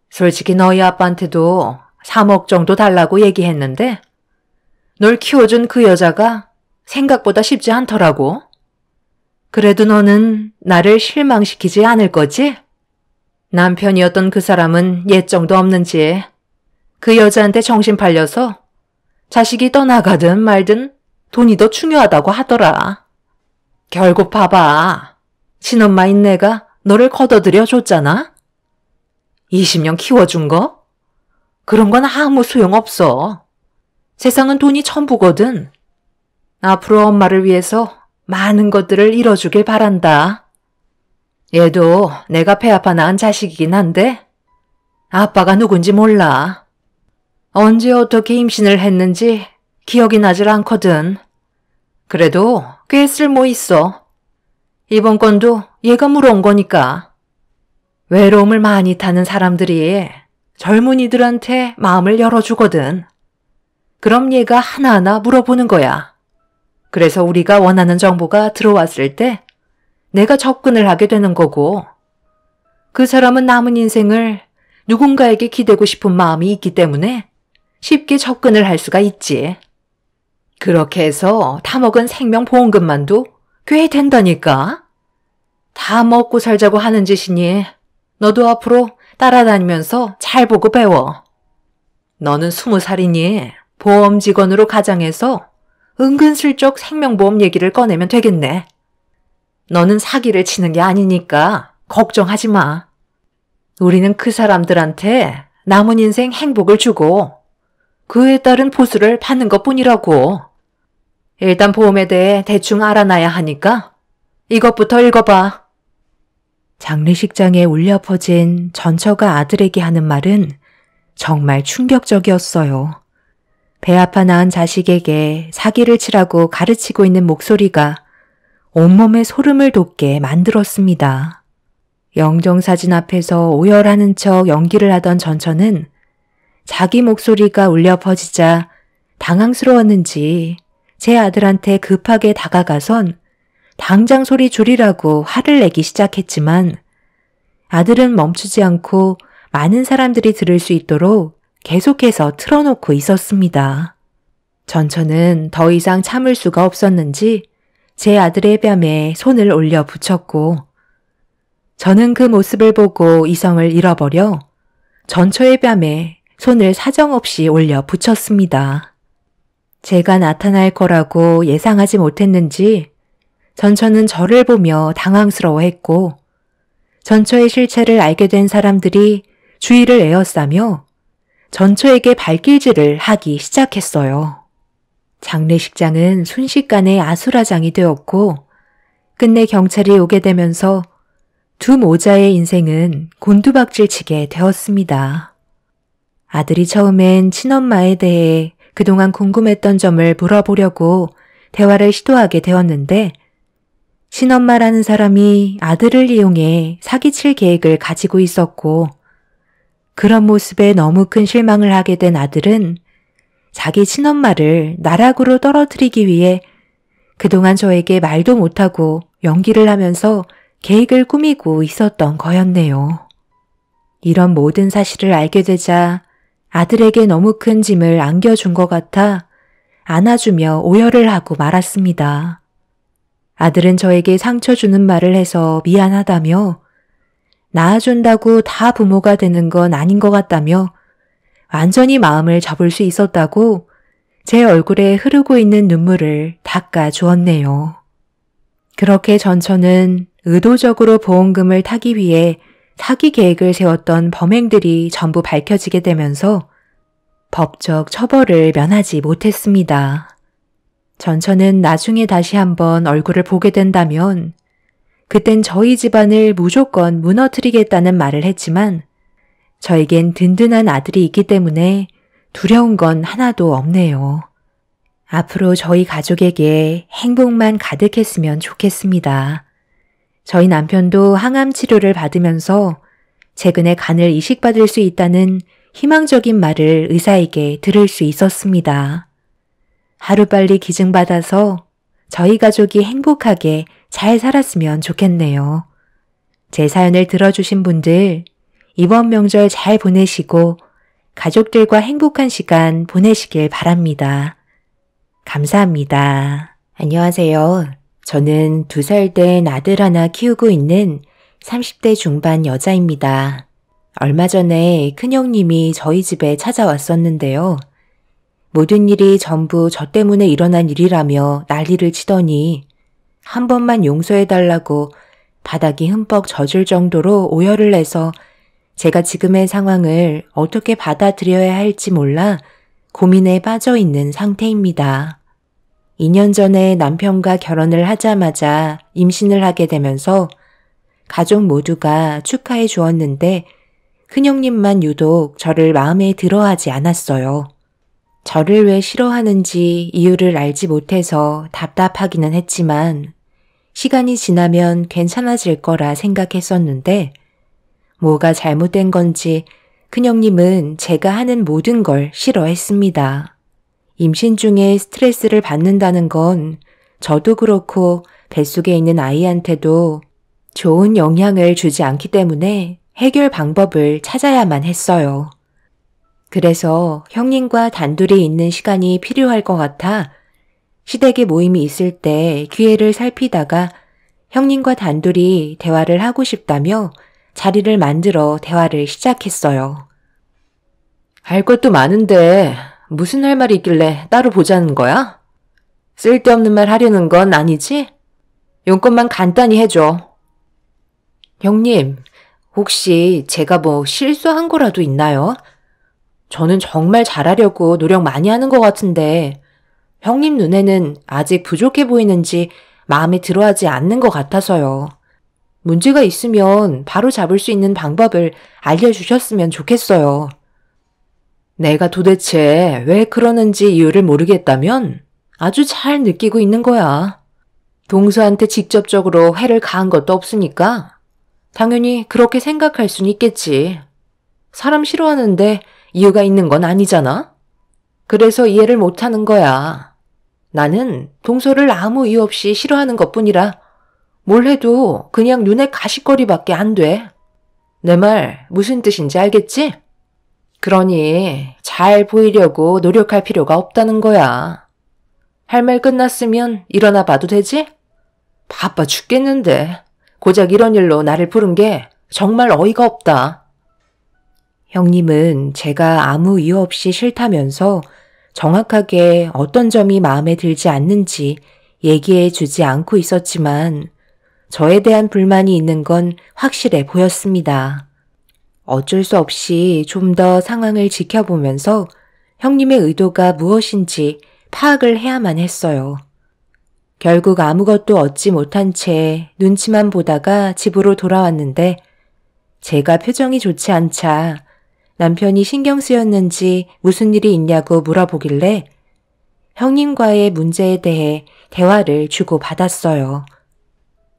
솔직히 너희 아빠한테도 3억 정도 달라고 얘기했는데 널 키워준 그 여자가 생각보다 쉽지 않더라고. 그래도 너는 나를 실망시키지 않을 거지? 남편이었던 그 사람은 예정도 없는지 그 여자한테 정신 팔려서 자식이 떠나가든 말든 돈이 더 중요하다고 하더라. 결국 봐봐. 친엄마인 내가 너를 걷어들여 줬잖아? 20년 키워준 거? 그런 건 아무 소용없어. 세상은 돈이 전부거든. 앞으로 엄마를 위해서 많은 것들을 이뤄주길 바란다. 얘도 내가 배 아파 낳은 자식이긴 한데 아빠가 누군지 몰라. 언제 어떻게 임신을 했는지 기억이 나질 않거든. 그래도 꽤 쓸모 있어. 이번 건도 얘가 물어온 거니까. 외로움을 많이 타는 사람들이 젊은이들한테 마음을 열어주거든. 그럼 얘가 하나하나 물어보는 거야. 그래서 우리가 원하는 정보가 들어왔을 때 내가 접근을 하게 되는 거고 그 사람은 남은 인생을 누군가에게 기대고 싶은 마음이 있기 때문에 쉽게 접근을 할 수가 있지. 그렇게 해서 다 먹은 생명보험금만도 꽤 된다니까. 다 먹고 살자고 하는 짓이니 너도 앞으로 따라다니면서 잘 보고 배워. 너는 20살이니 보험 직원으로 가장해서 은근슬쩍 생명보험 얘기를 꺼내면 되겠네. 너는 사기를 치는 게 아니니까 걱정하지 마. 우리는 그 사람들한테 남은 인생 행복을 주고 그에 따른 보수를 받는 것뿐이라고. 일단 보험에 대해 대충 알아놔야 하니까 이것부터 읽어봐. 장례식장에 울려 퍼진 전처가 아들에게 하는 말은 정말 충격적이었어요. 배 아파 낳은 자식에게 사기를 치라고 가르치고 있는 목소리가 온몸에 소름을 돋게 만들었습니다. 영정사진 앞에서 오열하는 척 연기를 하던 전처는 자기 목소리가 울려 퍼지자 당황스러웠는지 제 아들한테 급하게 다가가선 당장 소리 줄이라고 화를 내기 시작했지만 아들은 멈추지 않고 많은 사람들이 들을 수 있도록 계속해서 틀어놓고 있었습니다. 전처는 더 이상 참을 수가 없었는지 제 아들의 뺨에 손을 올려 붙였고 저는 그 모습을 보고 이성을 잃어버려 전처의 뺨에 손을 사정없이 올려 붙였습니다. 제가 나타날 거라고 예상하지 못했는지 전처는 저를 보며 당황스러워했고 전처의 실체를 알게 된 사람들이 주의를 에워싸며 전처에게 발길질을 하기 시작했어요. 장례식장은 순식간에 아수라장이 되었고 끝내 경찰이 오게 되면서 두 모자의 인생은 곤두박질치게 되었습니다. 아들이 처음엔 친엄마에 대해 그동안 궁금했던 점을 물어보려고 대화를 시도하게 되었는데 친엄마라는 사람이 아들을 이용해 사기칠 계획을 가지고 있었고 그런 모습에 너무 큰 실망을 하게 된 아들은 자기 친엄마를 나락으로 떨어뜨리기 위해 그동안 저에게 말도 못하고 연기를 하면서 계획을 꾸미고 있었던 거였네요. 이런 모든 사실을 알게 되자 아들에게 너무 큰 짐을 안겨준 것 같아 안아주며 오열을 하고 말았습니다. 아들은 저에게 상처 주는 말을 해서 미안하다며 낳아준다고 다 부모가 되는 건 아닌 것 같다며 완전히 마음을 접을 수 있었다고 제 얼굴에 흐르고 있는 눈물을 닦아 주었네요. 그렇게 전처는 의도적으로 보험금을 타기 위해 사기 계획을 세웠던 범행들이 전부 밝혀지게 되면서 법적 처벌을 면하지 못했습니다. 전처는 나중에 다시 한번 얼굴을 보게 된다면 그땐 저희 집안을 무조건 무너뜨리겠다는 말을 했지만 저에겐 든든한 아들이 있기 때문에 두려운 건 하나도 없네요. 앞으로 저희 가족에게 행복만 가득했으면 좋겠습니다. 저희 남편도 항암 치료를 받으면서 최근에 간을 이식받을 수 있다는 희망적인 말을 의사에게 들을 수 있었습니다. 하루빨리 기증받아서 저희 가족이 행복하게 잘 살았으면 좋겠네요. 제 사연을 들어주신 분들 이번 명절 잘 보내시고 가족들과 행복한 시간 보내시길 바랍니다. 감사합니다. 안녕하세요. 저는 2살 된 아들 하나 키우고 있는 30대 중반 여자입니다. 얼마 전에 큰형님이 저희 집에 찾아왔었는데요. 모든 일이 전부 저 때문에 일어난 일이라며 난리를 치더니 한 번만 용서해달라고 바닥이 흠뻑 젖을 정도로 오열을 해서 제가 지금의 상황을 어떻게 받아들여야 할지 몰라 고민에 빠져 있는 상태입니다. 2년 전에 남편과 결혼을 하자마자 임신을 하게 되면서 가족 모두가 축하해 주었는데 큰형님만 유독 저를 마음에 들어하지 않았어요. 저를 왜 싫어하는지 이유를 알지 못해서 답답하기는 했지만 시간이 지나면 괜찮아질 거라 생각했었는데 뭐가 잘못된 건지 큰형님은 제가 하는 모든 걸 싫어했습니다. 임신 중에 스트레스를 받는다는 건 저도 그렇고 뱃속에 있는 아이한테도 좋은 영향을 주지 않기 때문에 해결 방법을 찾아야만 했어요. 그래서 형님과 단둘이 있는 시간이 필요할 것 같아 시댁에 모임이 있을 때 기회를 살피다가 형님과 단둘이 대화를 하고 싶다며 자리를 만들어 대화를 시작했어요. 할 것도 많은데 무슨 할 말이 있길래 따로 보자는 거야? 쓸데없는 말 하려는 건 아니지? 용건만 간단히 해줘. 형님, 혹시 제가 뭐 실수한 거라도 있나요? 저는 정말 잘하려고 노력 많이 하는 것 같은데 형님 눈에는 아직 부족해 보이는지 마음에 들어하지 않는 것 같아서요. 문제가 있으면 바로 잡을 수 있는 방법을 알려주셨으면 좋겠어요. 내가 도대체 왜 그러는지 이유를 모르겠다면 아주 잘 느끼고 있는 거야. 동서한테 직접적으로 해를 가한 것도 없으니까 당연히 그렇게 생각할 순 있겠지. 사람 싫어하는데 이유가 있는 건 아니잖아? 그래서 이해를 못하는 거야. 나는 동서를 아무 이유 없이 싫어하는 것뿐이라 뭘 해도 그냥 눈에 가시거리밖에 안 돼. 내 말 무슨 뜻인지 알겠지? 그러니 잘 보이려고 노력할 필요가 없다는 거야. 할 말 끝났으면 일어나 봐도 되지? 바빠 죽겠는데 고작 이런 일로 나를 부른 게 정말 어이가 없다. 형님은 제가 아무 이유 없이 싫다면서 정확하게 어떤 점이 마음에 들지 않는지 얘기해 주지 않고 있었지만 저에 대한 불만이 있는 건 확실해 보였습니다. 어쩔 수 없이 좀 더 상황을 지켜보면서 형님의 의도가 무엇인지 파악을 해야만 했어요. 결국 아무것도 얻지 못한 채 눈치만 보다가 집으로 돌아왔는데 제가 표정이 좋지 않자 남편이 신경 쓰였는지 무슨 일이 있냐고 물어보길래 형님과의 문제에 대해 대화를 주고받았어요.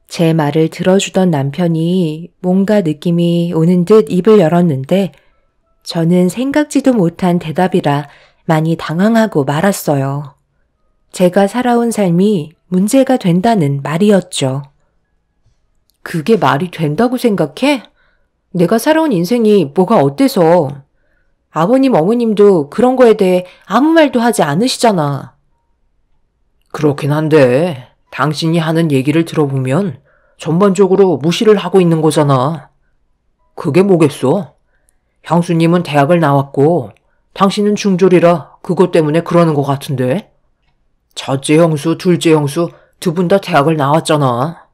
제 말을 들어주던 남편이 뭔가 느낌이 오는 듯 입을 열었는데 저는 생각지도 못한 대답이라 많이 당황하고 말았어요. 제가 살아온 삶이 문제가 된다는 말이었죠. 그게 말이 된다고 생각해? 내가 살아온 인생이 뭐가 어때서? 아버님, 어머님도 그런 거에 대해 아무 말도 하지 않으시잖아. 그렇긴 한데 당신이 하는 얘기를 들어보면 전반적으로 무시를 하고 있는 거잖아. 그게 뭐겠어? 형수님은 대학을 나왔고 당신은 중졸이라 그것 때문에 그러는 것 같은데. 첫째 형수, 둘째 형수 두 분 다 대학을 나왔잖아.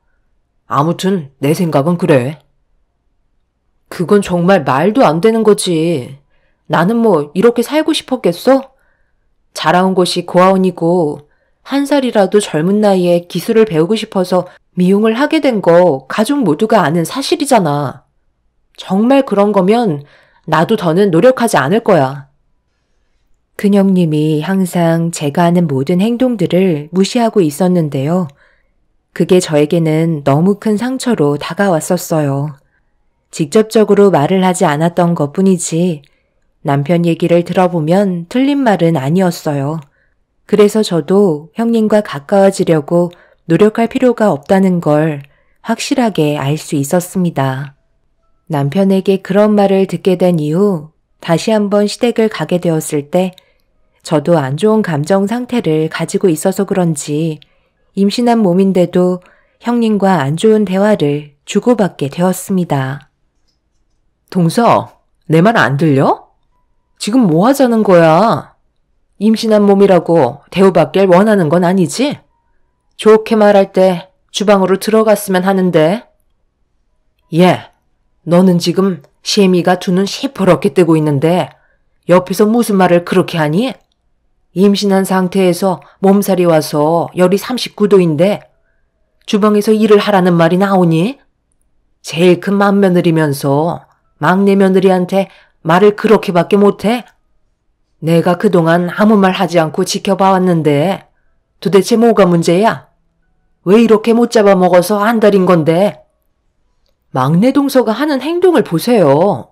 아무튼 내 생각은 그래. 그건 정말 말도 안 되는 거지. 나는 뭐 이렇게 살고 싶었겠어? 자라온 곳이 고아원이고 1살이라도 젊은 나이에 기술을 배우고 싶어서 미용을 하게 된 거 가족 모두가 아는 사실이잖아. 정말 그런 거면 나도 더는 노력하지 않을 거야. 큰형님이 항상 제가 하는 모든 행동들을 무시하고 있었는데요. 그게 저에게는 너무 큰 상처로 다가왔었어요. 직접적으로 말을 하지 않았던 것뿐이지 남편 얘기를 들어보면 틀린 말은 아니었어요. 그래서 저도 형님과 가까워지려고 노력할 필요가 없다는 걸 확실하게 알 수 있었습니다. 남편에게 그런 말을 듣게 된 이후 다시 한번 시댁을 가게 되었을 때 저도 안 좋은 감정 상태를 가지고 있어서 그런지 임신한 몸인데도 형님과 안 좋은 대화를 주고받게 되었습니다. 동서, 내 말 안 들려? 지금 뭐 하자는 거야? 임신한 몸이라고 대우받길 원하는 건 아니지? 좋게 말할 때 주방으로 들어갔으면 하는데. 예, 너는 지금 시애미가 두 눈 시퍼렇게 뜨고 있는데 옆에서 무슨 말을 그렇게 하니? 임신한 상태에서 몸살이 와서 열이 39도인데 주방에서 일을 하라는 말이 나오니? 제일 큰 맏며느리면서 막내 며느리한테 말을 그렇게밖에 못해? 내가 그동안 아무 말 하지 않고 지켜봐왔는데 도대체 뭐가 문제야? 왜 이렇게 못 잡아먹어서 안달인 건데? 막내 동서가 하는 행동을 보세요.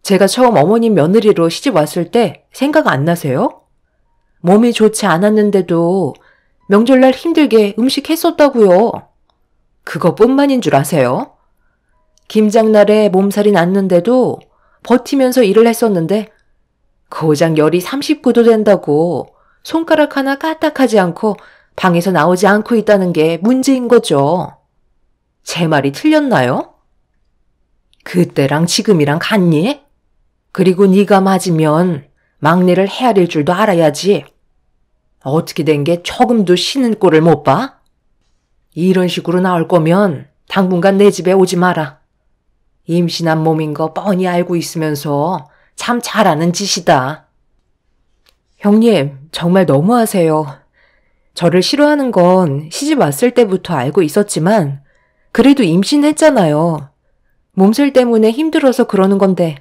제가 처음 어머님 며느리로 시집 왔을 때 생각 안 나세요? 몸이 좋지 않았는데도 명절날 힘들게 음식 했었다고요. 그것뿐만인 줄 아세요? 김장날에 몸살이 났는데도 버티면서 일을 했었는데 고작 열이 39도 된다고 손가락 하나 까딱하지 않고 방에서 나오지 않고 있다는 게 문제인 거죠. 제 말이 틀렸나요? 그때랑 지금이랑 같니? 그리고 네가 맞으면 막내를 헤아릴 줄도 알아야지. 어떻게 된 게 조금도 쉬는 꼴을 못 봐? 이런 식으로 나올 거면 당분간 내 집에 오지 마라. 임신한 몸인 거 뻔히 알고 있으면서 참 잘하는 짓이다. 형님, 정말 너무하세요. 저를 싫어하는 건 시집 왔을 때부터 알고 있었지만 그래도 임신했잖아요. 몸살 때문에 힘들어서 그러는 건데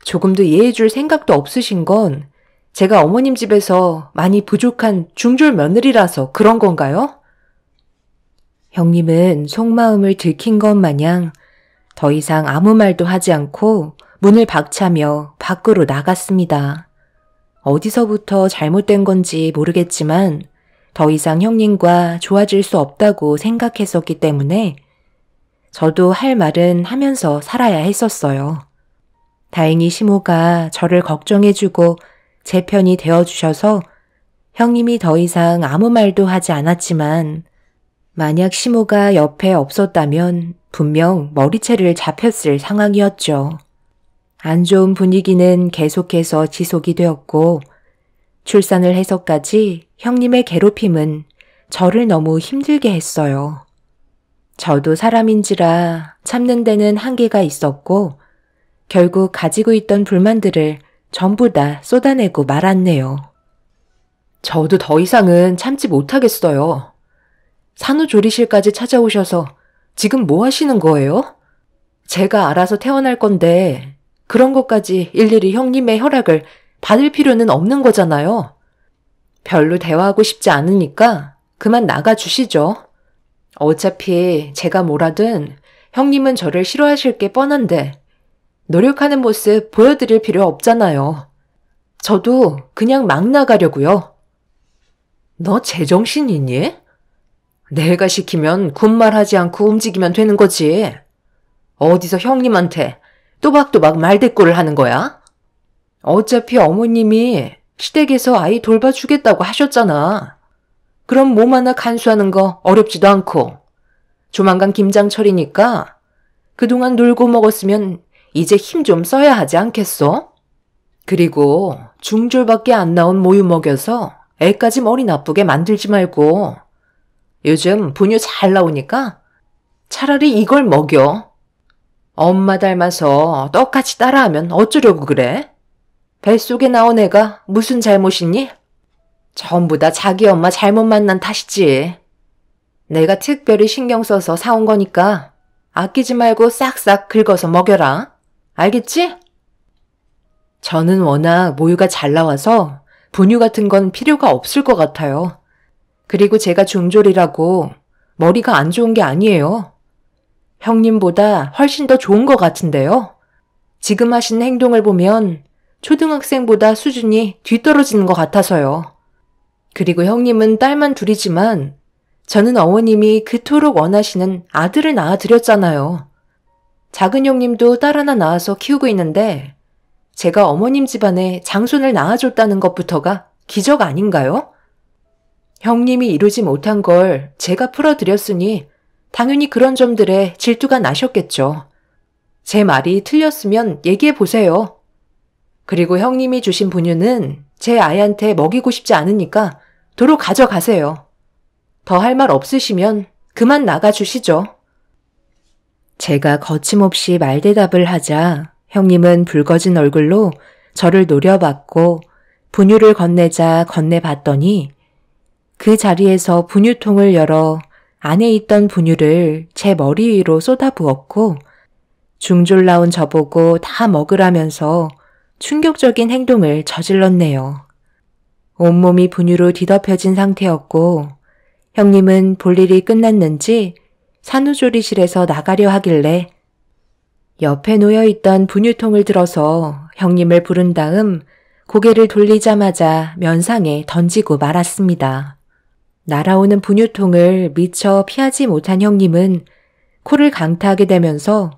조금도 이해해줄 생각도 없으신 건 제가 어머님 집에서 많이 부족한 중졸 며느리라서 그런 건가요? 형님은 속마음을 들킨 것 마냥 더 이상 아무 말도 하지 않고 문을 박차며 밖으로 나갔습니다. 어디서부터 잘못된 건지 모르겠지만 더 이상 형님과 좋아질 수 없다고 생각했었기 때문에 저도 할 말은 하면서 살아야 했었어요. 다행히 시모가 저를 걱정해주고 제 편이 되어주셔서 형님이 더 이상 아무 말도 하지 않았지만 만약 시모가 옆에 없었다면 분명 머리채를 잡혔을 상황이었죠. 안 좋은 분위기는 계속해서 지속이 되었고 출산을 해서까지 형님의 괴롭힘은 저를 너무 힘들게 했어요. 저도 사람인지라 참는 데는 한계가 있었고 결국 가지고 있던 불만들을 전부 다 쏟아내고 말았네요. 저도 더 이상은 참지 못하겠어요. 산후조리실까지 찾아오셔서 지금 뭐 하시는 거예요? 제가 알아서 태어날 건데 그런 것까지 일일이 형님의 허락을 받을 필요는 없는 거잖아요. 별로 대화하고 싶지 않으니까 그만 나가주시죠. 어차피 제가 뭐라든 형님은 저를 싫어하실 게 뻔한데 노력하는 모습 보여드릴 필요 없잖아요. 저도 그냥 막 나가려고요. 너 제정신이니? 내가 시키면 군말하지 않고 움직이면 되는 거지. 어디서 형님한테 또박또박 말대꾸를 하는 거야? 어차피 어머님이 시댁에서 아이 돌봐주겠다고 하셨잖아. 그럼 몸 하나 간수하는 거 어렵지도 않고 조만간 김장철이니까 그동안 놀고 먹었으면 이제 힘 좀 써야 하지 않겠어? 그리고 중졸밖에 안 나온 모유 먹여서 애까지 머리 나쁘게 만들지 말고 요즘 분유 잘 나오니까 차라리 이걸 먹여. 엄마 닮아서 똑같이 따라하면 어쩌려고 그래? 뱃속에 나온 애가 무슨 잘못이니? 전부 다 자기 엄마 잘못 만난 탓이지. 내가 특별히 신경 써서 사온 거니까 아끼지 말고 싹싹 긁어서 먹여라. 알겠지? 저는 워낙 모유가 잘 나와서 분유 같은 건 필요가 없을 것 같아요. 그리고 제가 중졸이라고 머리가 안 좋은 게 아니에요. 형님보다 훨씬 더 좋은 것 같은데요. 지금 하시는 행동을 보면 초등학생보다 수준이 뒤떨어지는 것 같아서요. 그리고 형님은 딸만 둘이지만 저는 어머님이 그토록 원하시는 아들을 낳아드렸잖아요. 작은 형님도 딸 하나 낳아서 키우고 있는데 제가 어머님 집안에 장손을 낳아줬다는 것부터가 기적 아닌가요? 형님이 이루지 못한 걸 제가 풀어드렸으니 당연히 그런 점들에 질투가 나셨겠죠. 제 말이 틀렸으면 얘기해보세요. 그리고 형님이 주신 분유는 제 아이한테 먹이고 싶지 않으니까 도로 가져가세요. 더 할 말 없으시면 그만 나가주시죠. 제가 거침없이 말대답을 하자 형님은 붉어진 얼굴로 저를 노려봤고 분유를 건네자 건네봤더니 그 자리에서 분유통을 열어 안에 있던 분유를 제 머리 위로 쏟아부었고 중졸 나온 저보고 다 먹으라면서 충격적인 행동을 저질렀네요. 온몸이 분유로 뒤덮여진 상태였고 형님은 볼 일이 끝났는지 산후조리실에서 나가려 하길래 옆에 놓여있던 분유통을 들어서 형님을 부른 다음 고개를 돌리자마자 면상에 던지고 말았습니다. 날아오는 분유통을 미처 피하지 못한 형님은 코를 강타하게 되면서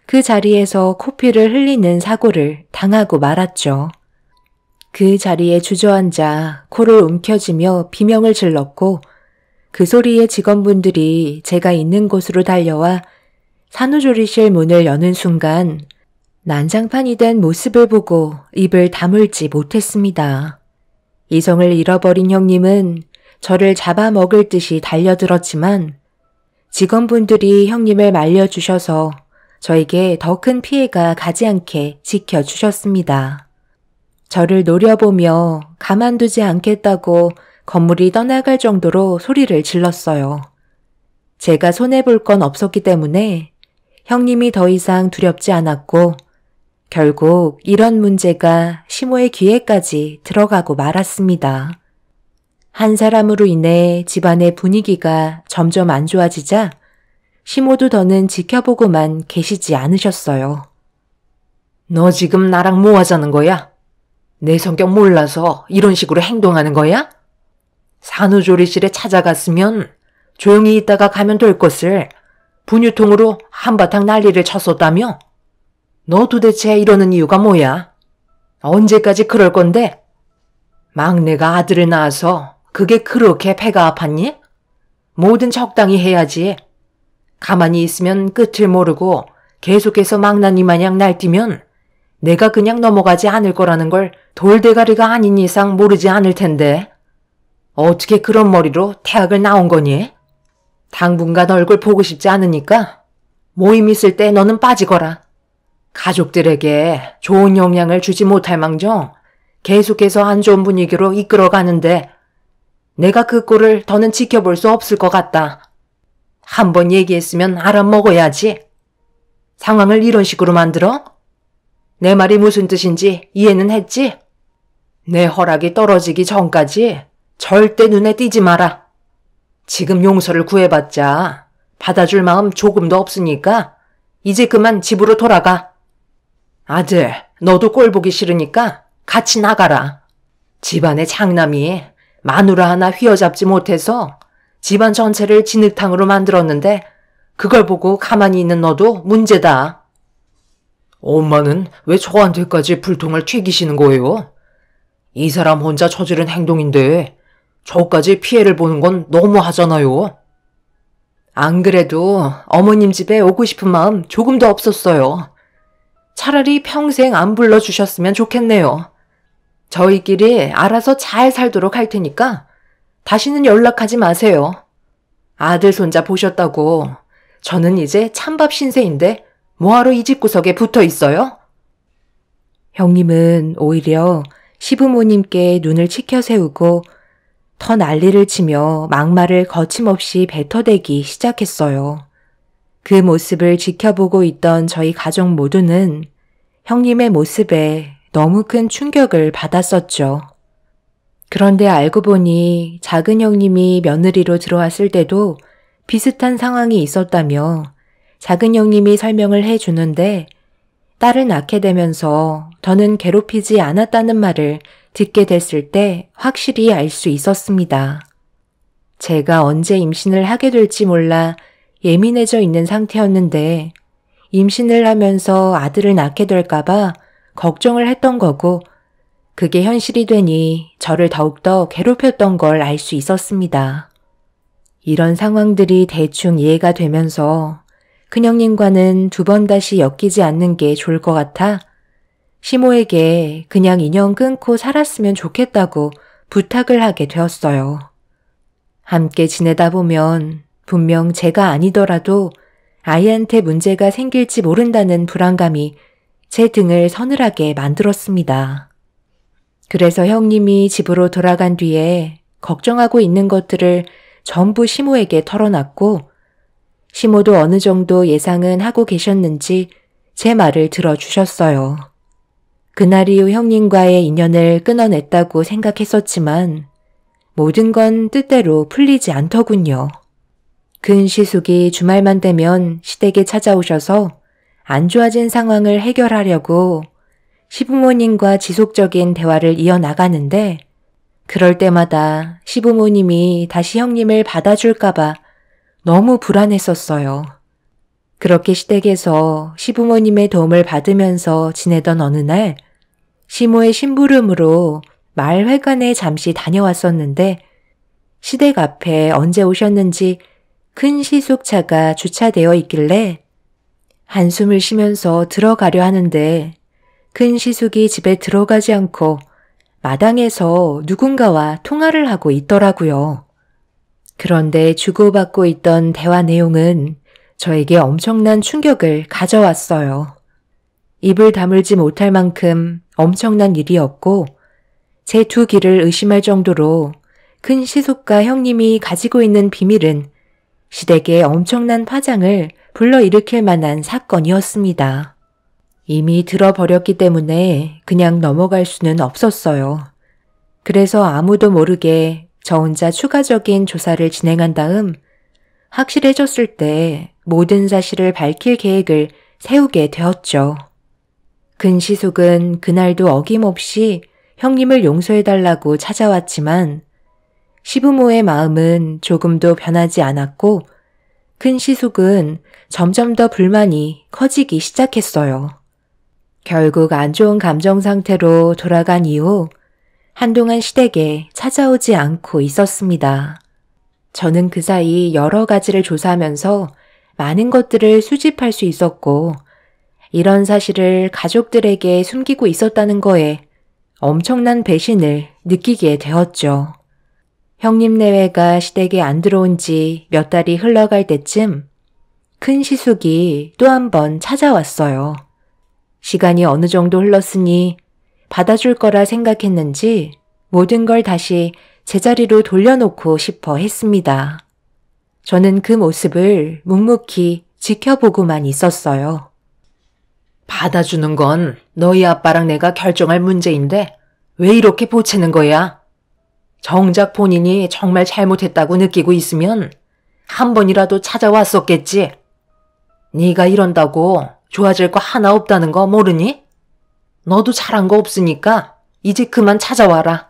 그 자리에서 코피를 흘리는 사고를 당하고 말았죠. 그 자리에 주저앉아 코를 움켜쥐며 비명을 질렀고 그 소리에 직원분들이 제가 있는 곳으로 달려와 산후조리실 문을 여는 순간 난장판이 된 모습을 보고 입을 다물지 못했습니다. 이성을 잃어버린 형님은 저를 잡아먹을 듯이 달려들었지만 직원분들이 형님을 말려주셔서 저에게 더 큰 피해가 가지 않게 지켜주셨습니다. 저를 노려보며 가만두지 않겠다고 건물이 떠나갈 정도로 소리를 질렀어요. 제가 손해볼 건 없었기 때문에 형님이 더 이상 두렵지 않았고 결국 이런 문제가 시모의 귀에까지 들어가고 말았습니다. 한 사람으로 인해 집안의 분위기가 점점 안 좋아지자 시모도 더는 지켜보고만 계시지 않으셨어요. 너 지금 나랑 뭐 하자는 거야? 내 성격 몰라서 이런 식으로 행동하는 거야? 산후조리실에 찾아갔으면 조용히 있다가 가면 될 것을 분유통으로 한바탕 난리를 쳤었다며? 너 도대체 이러는 이유가 뭐야? 언제까지 그럴 건데? 막내가 아들을 낳아서 그게 그렇게 배가 아팠니? 뭐든 적당히 해야지. 가만히 있으면 끝을 모르고 계속해서 망나니 마냥 날뛰면 내가 그냥 넘어가지 않을 거라는 걸 돌대가리가 아닌 이상 모르지 않을 텐데. 어떻게 그런 머리로 대학을 나온 거니? 당분간 얼굴 보고 싶지 않으니까 모임 있을 때 너는 빠지거라. 가족들에게 좋은 영향을 주지 못할 망정 계속해서 안 좋은 분위기로 이끌어가는데 내가 그 꼴을 더는 지켜볼 수 없을 것 같다. 한번 얘기했으면 알아먹어야지. 상황을 이런 식으로 만들어? 내 말이 무슨 뜻인지 이해는 했지? 내 허락이 떨어지기 전까지 절대 눈에 띄지 마라. 지금 용서를 구해봤자 받아줄 마음 조금도 없으니까 이제 그만 집으로 돌아가. 아들, 너도 꼴 보기 싫으니까 같이 나가라. 집안의 장남이 마누라 하나 휘어잡지 못해서 집안 전체를 진흙탕으로 만들었는데 그걸 보고 가만히 있는 너도 문제다. 엄마는 왜 저한테까지 불통을 튀기시는 거예요? 이 사람 혼자 저지른 행동인데 저까지 피해를 보는 건 너무하잖아요. 안 그래도 어머님 집에 오고 싶은 마음 조금도 없었어요. 차라리 평생 안 불러주셨으면 좋겠네요. 저희끼리 알아서 잘 살도록 할 테니까 다시는 연락하지 마세요. 아들 손자 보셨다고 저는 이제 찬밥 신세인데 뭐하러 이 집구석에 붙어 있어요? 형님은 오히려 시부모님께 눈을 치켜 세우고 더 난리를 치며 막말을 거침없이 뱉어대기 시작했어요. 그 모습을 지켜보고 있던 저희 가족 모두는 형님의 모습에 너무 큰 충격을 받았었죠. 그런데 알고 보니 작은 형님이 며느리로 들어왔을 때도 비슷한 상황이 있었다며 작은 형님이 설명을 해주는데 딸을 낳게 되면서 더는 괴롭히지 않았다는 말을 듣게 됐을 때 확실히 알 수 있었습니다. 제가 언제 임신을 하게 될지 몰라 예민해져 있는 상태였는데 임신을 하면서 아들을 낳게 될까봐 걱정을 했던 거고 그게 현실이 되니 저를 더욱더 괴롭혔던 걸 알 수 있었습니다. 이런 상황들이 대충 이해가 되면서 큰형님과는 두 번 다시 엮이지 않는 게 좋을 것 같아 시모에게 그냥 인연 끊고 살았으면 좋겠다고 부탁을 하게 되었어요. 함께 지내다 보면 분명 제가 아니더라도 아이한테 문제가 생길지 모른다는 불안감이 제 등을 서늘하게 만들었습니다. 그래서 형님이 집으로 돌아간 뒤에 걱정하고 있는 것들을 전부 시모에게 털어놨고 시모도 어느 정도 예상은 하고 계셨는지 제 말을 들어주셨어요. 그날 이후 형님과의 인연을 끊어냈다고 생각했었지만 모든 건 뜻대로 풀리지 않더군요. 근시숙이 주말만 되면 시댁에 찾아오셔서 안 좋아진 상황을 해결하려고 시부모님과 지속적인 대화를 이어나가는데 그럴 때마다 시부모님이 다시 형님을 받아줄까봐 너무 불안했었어요. 그렇게 시댁에서 시부모님의 도움을 받으면서 지내던 어느 날 시모의 심부름으로 마을회관에 잠시 다녀왔었는데 시댁 앞에 언제 오셨는지 큰 시숙차가 주차되어 있길래 한숨을 쉬면서 들어가려 하는데 큰 시숙이 집에 들어가지 않고 마당에서 누군가와 통화를 하고 있더라고요. 그런데 주고받고 있던 대화 내용은 저에게 엄청난 충격을 가져왔어요. 입을 다물지 못할 만큼 엄청난 일이었고 제 두 귀를 의심할 정도로 큰 시숙과 형님이 가지고 있는 비밀은 시댁에 엄청난 파장을 불러일으킬 만한 사건이었습니다. 이미 들어버렸기 때문에 그냥 넘어갈 수는 없었어요. 그래서 아무도 모르게 저 혼자 추가적인 조사를 진행한 다음 확실해졌을 때 모든 사실을 밝힐 계획을 세우게 되었죠. 근시숙은 그날도 어김없이 형님을 용서해달라고 찾아왔지만 시부모의 마음은 조금도 변하지 않았고 근시숙은 점점 더 불만이 커지기 시작했어요. 결국 안 좋은 감정 상태로 돌아간 이후 한동안 시댁에 찾아오지 않고 있었습니다. 저는 그 사이 여러 가지를 조사하면서 많은 것들을 수집할 수 있었고 이런 사실을 가족들에게 숨기고 있었다는 거에 엄청난 배신을 느끼게 되었죠. 형님 내외가 시댁에 안 들어온 지 몇 달이 흘러갈 때쯤 큰 시숙이 또 한 번 찾아왔어요. 시간이 어느 정도 흘렀으니 받아줄 거라 생각했는지 모든 걸 다시 제자리로 돌려놓고 싶어 했습니다. 저는 그 모습을 묵묵히 지켜보고만 있었어요. 받아주는 건 너희 아빠랑 내가 결정할 문제인데 왜 이렇게 보채는 거야? 정작 본인이 정말 잘못했다고 느끼고 있으면 한 번이라도 찾아왔었겠지. 네가 이런다고 좋아질 거 하나 없다는 거 모르니? 너도 잘한 거 없으니까 이제 그만 찾아와라.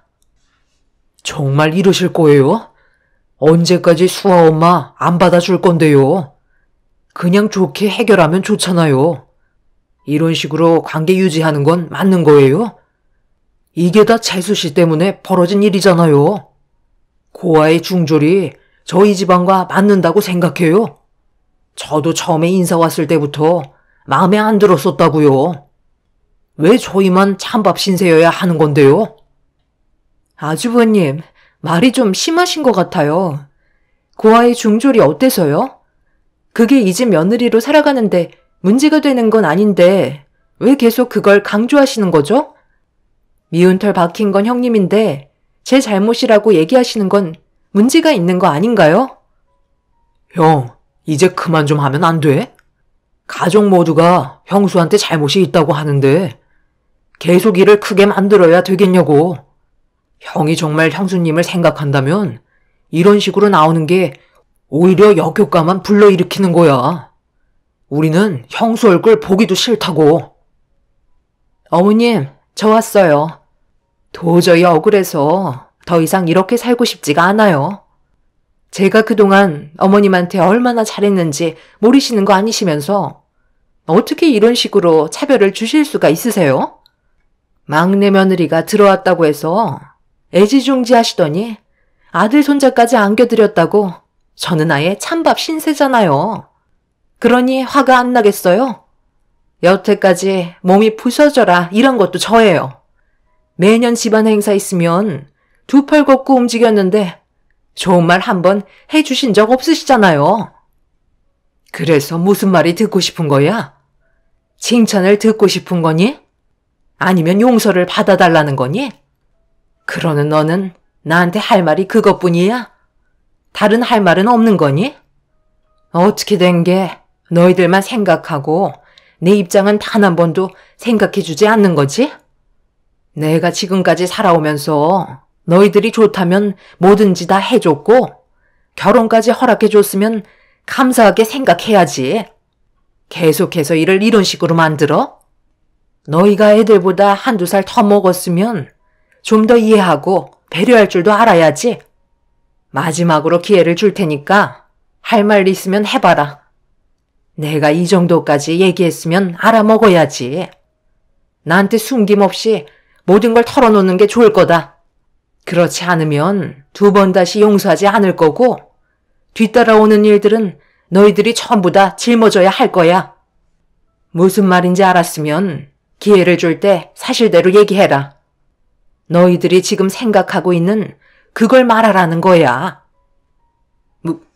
정말 이러실 거예요? 언제까지 수아 엄마 안 받아줄 건데요? 그냥 좋게 해결하면 좋잖아요. 이런 식으로 관계 유지하는 건 맞는 거예요? 이게 다 재수 씨 때문에 벌어진 일이잖아요. 고아의 중졸이 저희 집안과 맞는다고 생각해요. 저도 처음에 인사 왔을 때부터 마음에 안 들었었다고요. 왜 저희만 찬밥 신세여야 하는 건데요? 아주버님, 말이 좀 심하신 것 같아요. 고아의 중졸이 어때서요? 그게 이 집 며느리로 살아가는데 문제가 되는 건 아닌데 왜 계속 그걸 강조하시는 거죠? 미운 털 박힌 건 형님인데 제 잘못이라고 얘기하시는 건 문제가 있는 거 아닌가요? 형, 이제 그만 좀 하면 안 돼? 가족 모두가 형수한테 잘못이 있다고 하는데 계속 일을 크게 만들어야 되겠냐고. 형이 정말 형수님을 생각한다면 이런 식으로 나오는 게 오히려 역효과만 불러일으키는 거야. 우리는 형수 얼굴 보기도 싫다고. 어머님, 저 왔어요. 도저히 억울해서 더 이상 이렇게 살고 싶지가 않아요. 제가 그동안 어머님한테 얼마나 잘했는지 모르시는 거 아니시면서 어떻게 이런 식으로 차별을 주실 수가 있으세요? 막내 며느리가 들어왔다고 해서 애지중지 하시더니 아들 손자까지 안겨드렸다고 저는 아예 찬밥 신세잖아요. 그러니 화가 안 나겠어요? 여태까지 몸이 부서져라 이런 것도 저예요. 매년 집안 행사 있으면 두 팔 걷고 움직였는데 좋은 말 한 번 해주신 적 없으시잖아요. 그래서 무슨 말이 듣고 싶은 거야? 칭찬을 듣고 싶은 거니? 아니면 용서를 받아달라는 거니? 그러는 너는 나한테 할 말이 그것뿐이야? 다른 할 말은 없는 거니? 어떻게 된 게 너희들만 생각하고 내 입장은 단 한 번도 생각해주지 않는 거지? 내가 지금까지 살아오면서 너희들이 좋다면 뭐든지 다 해줬고 결혼까지 허락해줬으면 감사하게 생각해야지. 계속해서 일을 이런 식으로 만들어? 너희가 애들보다 한두 살 더 먹었으면 좀 더 이해하고 배려할 줄도 알아야지. 마지막으로 기회를 줄 테니까 할 말 있으면 해봐라. 내가 이 정도까지 얘기했으면 알아먹어야지. 나한테 숨김없이 모든 걸 털어놓는 게 좋을 거다. 그렇지 않으면 두 번 다시 용서하지 않을 거고 뒤따라오는 일들은 너희들이 전부 다 짊어져야 할 거야. 무슨 말인지 알았으면 기회를 줄 때 사실대로 얘기해라. 너희들이 지금 생각하고 있는 그걸 말하라는 거야.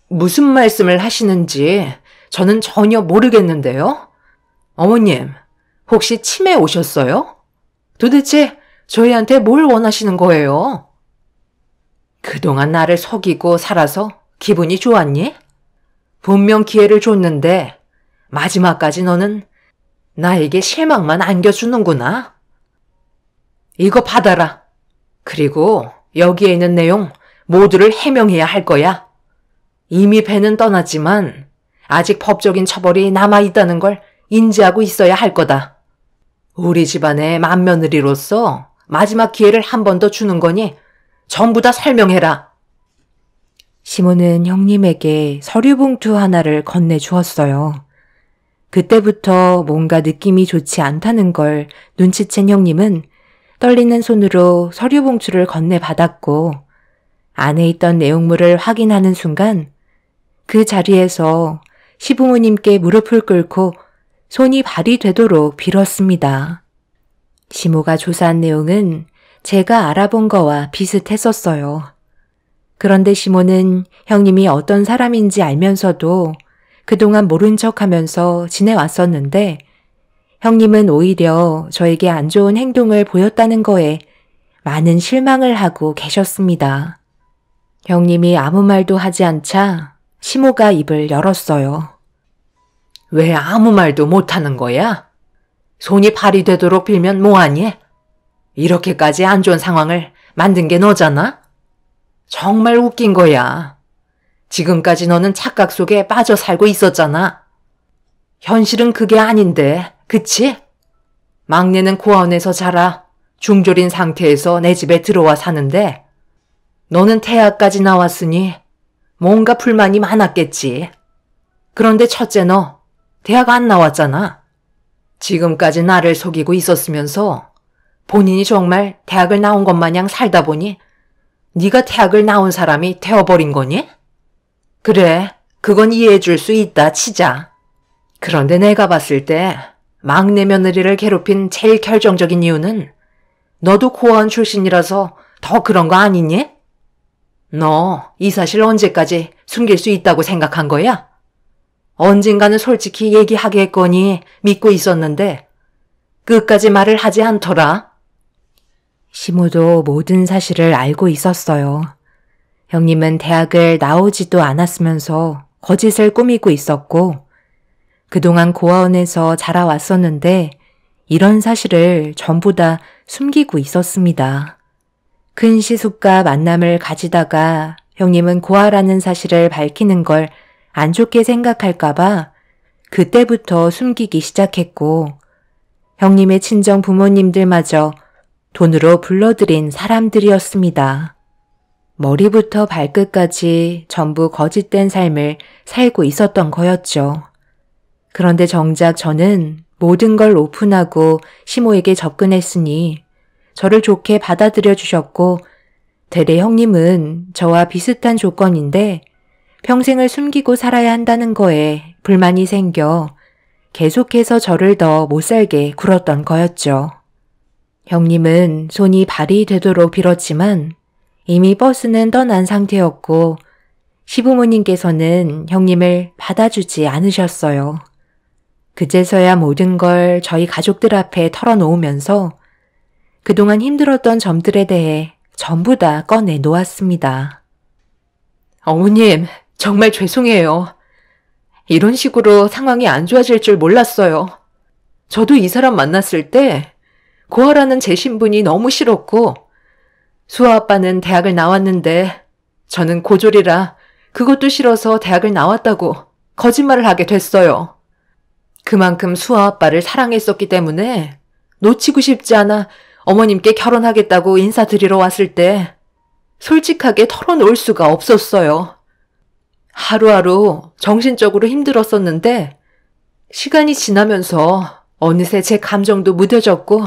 무슨 말씀을 하시는지 저는 전혀 모르겠는데요. 어머님, 혹시 치매 오셨어요? 도대체 저희한테 뭘 원하시는 거예요? 그동안 나를 속이고 살아서 기분이 좋았니? 분명 기회를 줬는데 마지막까지 너는 나에게 실망만 안겨주는구나. 이거 받아라. 그리고 여기에 있는 내용 모두를 해명해야 할 거야. 이미 배는 떠났지만 아직 법적인 처벌이 남아있다는 걸 인지하고 있어야 할 거다. 우리 집안의 맏며느리로서 마지막 기회를 한 번 더 주는 거니 전부 다 설명해라. 시모는 형님에게 서류 봉투 하나를 건네주었어요. 그때부터 뭔가 느낌이 좋지 않다는 걸 눈치챈 형님은 떨리는 손으로 서류 봉투를 건네받았고 안에 있던 내용물을 확인하는 순간 그 자리에서 시부모님께 무릎을 꿇고 손이 발이 되도록 빌었습니다. 시모가 조사한 내용은 제가 알아본 거와 비슷했었어요. 그런데 시모는 형님이 어떤 사람인지 알면서도 그동안 모른 척하면서 지내왔었는데 형님은 오히려 저에게 안 좋은 행동을 보였다는 거에 많은 실망을 하고 계셨습니다. 형님이 아무 말도 하지 않자 시모가 입을 열었어요. 왜 아무 말도 못하는 거야? 손이 발이 되도록 빌면 뭐하니? 이렇게까지 안 좋은 상황을 만든 게 너잖아? 정말 웃긴 거야. 지금까지 너는 착각 속에 빠져 살고 있었잖아. 현실은 그게 아닌데, 그치? 막내는 고아원에서 자라 중졸인 상태에서 내 집에 들어와 사는데 너는 대학까지 나왔으니 뭔가 불만이 많았겠지. 그런데 첫째 너 대학 안 나왔잖아. 지금까지 나를 속이고 있었으면서 본인이 정말 대학을 나온 것 마냥 살다 보니 네가 대학을 나온 사람이 되어버린 거니? 그래, 그건 이해해 줄 수 있다 치자. 그런데 내가 봤을 때 막내 며느리를 괴롭힌 제일 결정적인 이유는 너도 고아원 출신이라서 더 그런 거 아니니? 너 이 사실 언제까지 숨길 수 있다고 생각한 거야? 언젠가는 솔직히 얘기하겠거니 믿고 있었는데 끝까지 말을 하지 않더라. 시모도 모든 사실을 알고 있었어요. 형님은 대학을 나오지도 않았으면서 거짓을 꾸미고 있었고 그동안 고아원에서 자라왔었는데 이런 사실을 전부 다 숨기고 있었습니다. 큰 시숙과 만남을 가지다가 형님은 고아라는 사실을 밝히는 걸 안 좋게 생각할까봐 그때부터 숨기기 시작했고 형님의 친정 부모님들마저 돈으로 불러들인 사람들이었습니다. 머리부터 발끝까지 전부 거짓된 삶을 살고 있었던 거였죠. 그런데 정작 저는 모든 걸 오픈하고 시모에게 접근했으니 저를 좋게 받아들여 주셨고 대래 형님은 저와 비슷한 조건인데 평생을 숨기고 살아야 한다는 거에 불만이 생겨 계속해서 저를 더 못살게 굴었던 거였죠. 형님은 손이 발이 되도록 빌었지만 이미 버스는 떠난 상태였고 시부모님께서는 형님을 받아주지 않으셨어요. 그제서야 모든 걸 저희 가족들 앞에 털어놓으면서 그동안 힘들었던 점들에 대해 전부 다 꺼내 놓았습니다. 어머님, 정말 죄송해요. 이런 식으로 상황이 안 좋아질 줄 몰랐어요. 저도 이 사람 만났을 때 고아라는 제 신분이 너무 싫었고 수아 아빠는 대학을 나왔는데 저는 고졸이라 그것도 싫어서 대학을 나왔다고 거짓말을 하게 됐어요. 그만큼 수아 아빠를 사랑했었기 때문에 놓치고 싶지 않아 어머님께 결혼하겠다고 인사드리러 왔을 때 솔직하게 털어놓을 수가 없었어요. 하루하루 정신적으로 힘들었었는데 시간이 지나면서 어느새 제 감정도 무뎌졌고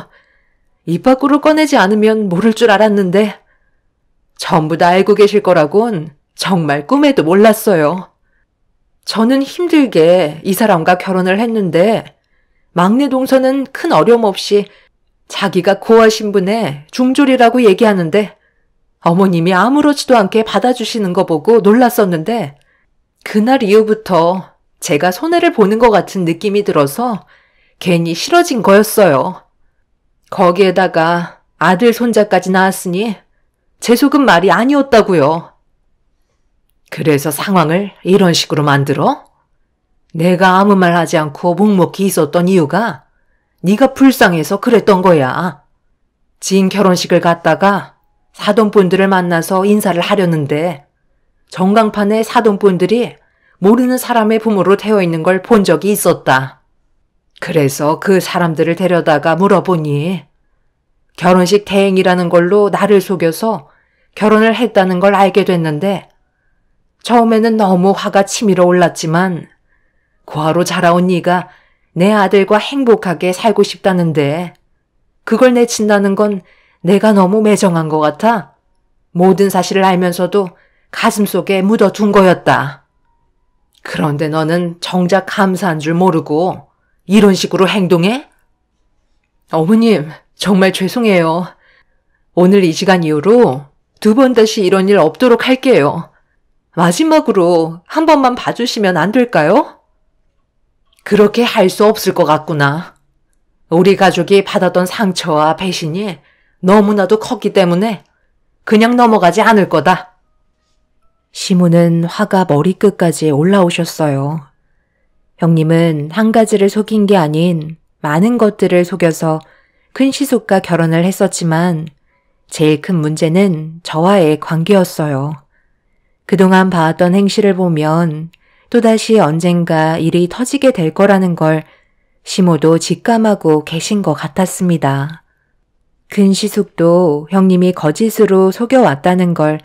입 밖으로 꺼내지 않으면 모를 줄 알았는데 전부 다 알고 계실 거라곤 정말 꿈에도 몰랐어요. 저는 힘들게 이 사람과 결혼을 했는데 막내 동서는 큰 어려움 없이 자기가 고아 신분에 중졸이라고 얘기하는데 어머님이 아무렇지도 않게 받아주시는 거 보고 놀랐었는데 그날 이후부터 제가 손해를 보는 것 같은 느낌이 들어서 괜히 싫어진 거였어요. 거기에다가 아들 손자까지 낳았으니 제 속은 말이 아니었다고요. 그래서 상황을 이런 식으로 만들어? 내가 아무 말 하지 않고 묵묵히 있었던 이유가 네가 불쌍해서 그랬던 거야. 지인 결혼식을 갔다가 사돈분들을 만나서 인사를 하려는데 전광판에 사돈분들이 모르는 사람의 부모로 되어 있는 걸 본 적이 있었다. 그래서 그 사람들을 데려다가 물어보니 결혼식 대행이라는 걸로 나를 속여서 결혼을 했다는 걸 알게 됐는데 처음에는 너무 화가 치밀어 올랐지만 고아로 자라온 네가 내 아들과 행복하게 살고 싶다는데 그걸 내친다는 건 내가 너무 매정한 것 같아 모든 사실을 알면서도 가슴속에 묻어둔 거였다. 그런데 너는 정작 감사한 줄 모르고 이런 식으로 행동해? 어머님, 정말 죄송해요. 오늘 이 시간 이후로 2번 다시 이런 일 없도록 할게요. 마지막으로 한 번만 봐주시면 안 될까요? 그렇게 할 수 없을 것 같구나. 우리 가족이 받았던 상처와 배신이 너무나도 컸기 때문에 그냥 넘어가지 않을 거다. 시모는 화가 머리끝까지 올라오셨어요. 형님은 한 가지를 속인 게 아닌 많은 것들을 속여서 큰 시숙과 결혼을 했었지만 제일 큰 문제는 저와의 관계였어요. 그동안 봐왔던 행실을 보면 또다시 언젠가 일이 터지게 될 거라는 걸 시모도 직감하고 계신 것 같았습니다. 큰 시숙도 형님이 거짓으로 속여왔다는 걸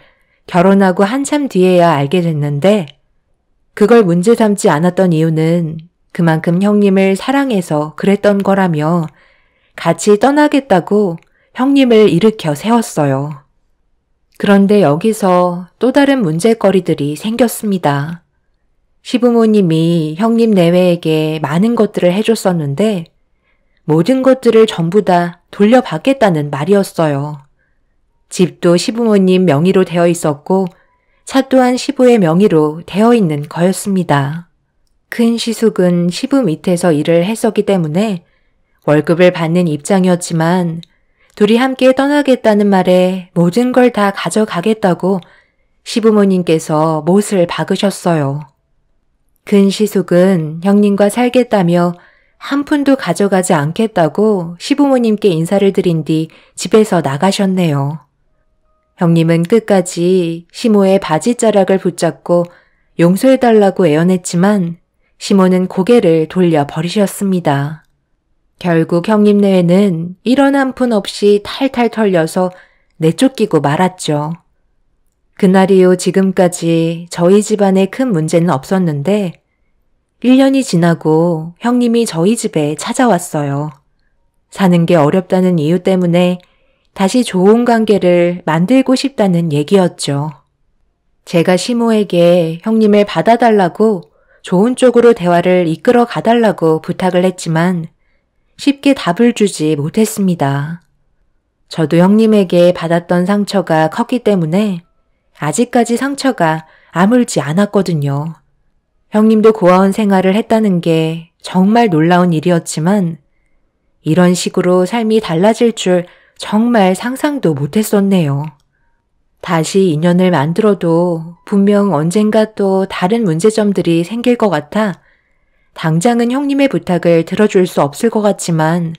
결혼하고 한참 뒤에야 알게 됐는데 그걸 문제 삼지 않았던 이유는 그만큼 형님을 사랑해서 그랬던 거라며 같이 떠나겠다고 형님을 일으켜 세웠어요. 그런데 여기서 또 다른 문제거리들이 생겼습니다. 시부모님이 형님 내외에게 많은 것들을 해줬었는데 모든 것들을 전부 다 돌려받겠다는 말이었어요. 집도 시부모님 명의로 되어 있었고 차 또한 시부의 명의로 되어 있는 거였습니다. 큰 시숙은 시부 밑에서 일을 했었기 때문에 월급을 받는 입장이었지만 둘이 함께 떠나겠다는 말에 모든 걸 다 가져가겠다고 시부모님께서 못을 박으셨어요. 큰 시숙은 형님과 살겠다며 한 푼도 가져가지 않겠다고 시부모님께 인사를 드린 뒤 집에서 나가셨네요. 형님은 끝까지 시모의 바지자락을 붙잡고 용서해달라고 애원했지만 시모는 고개를 돌려 버리셨습니다. 결국 형님 내외는 1원 한 푼 없이 탈탈 털려서 내쫓기고 말았죠. 그날 이후 지금까지 저희 집안에 큰 문제는 없었는데 1년이 지나고 형님이 저희 집에 찾아왔어요. 사는 게 어렵다는 이유 때문에 다시 좋은 관계를 만들고 싶다는 얘기였죠. 제가 시모에게 형님을 받아달라고 좋은 쪽으로 대화를 이끌어 가달라고 부탁을 했지만 쉽게 답을 주지 못했습니다. 저도 형님에게 받았던 상처가 컸기 때문에 아직까지 상처가 아물지 않았거든요. 형님도 고아원 생활을 했다는 게 정말 놀라운 일이었지만 이런 식으로 삶이 달라질 줄 정말 상상도 못했었네요. 다시 인연을 만들어도 분명 언젠가 또 다른 문제점들이 생길 것 같아 당장은 형님의 부탁을 들어줄 수 없을 것 같지만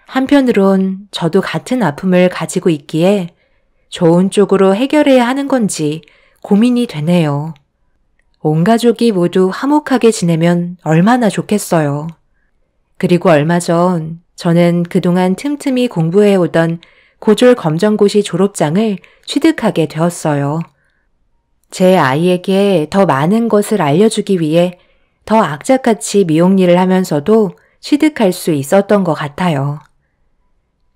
한편으론 저도 같은 아픔을 가지고 있기에 좋은 쪽으로 해결해야 하는 건지 고민이 되네요. 온 가족이 모두 화목하게 지내면 얼마나 좋겠어요. 그리고 얼마 전 저는 그동안 틈틈이 공부해오던 고졸 검정고시 졸업장을 취득하게 되었어요. 제 아이에게 더 많은 것을 알려주기 위해 더 악착같이 미용일을 하면서도 취득할 수 있었던 것 같아요.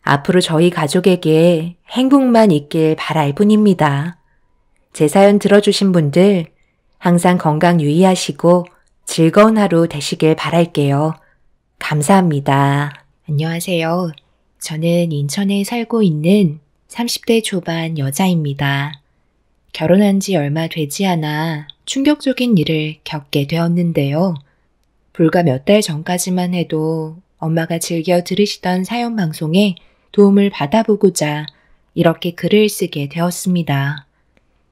앞으로 저희 가족에게 행복만 있길 바랄 뿐입니다. 제 사연 들어주신 분들 항상 건강 유의하시고 즐거운 하루 되시길 바랄게요. 감사합니다. 안녕하세요. 저는 인천에 살고 있는 30대 초반 여자입니다. 결혼한 지 얼마 되지 않아 충격적인 일을 겪게 되었는데요. 불과 몇 달 전까지만 해도 엄마가 즐겨 들으시던 사연 방송에 도움을 받아보고자 이렇게 글을 쓰게 되었습니다.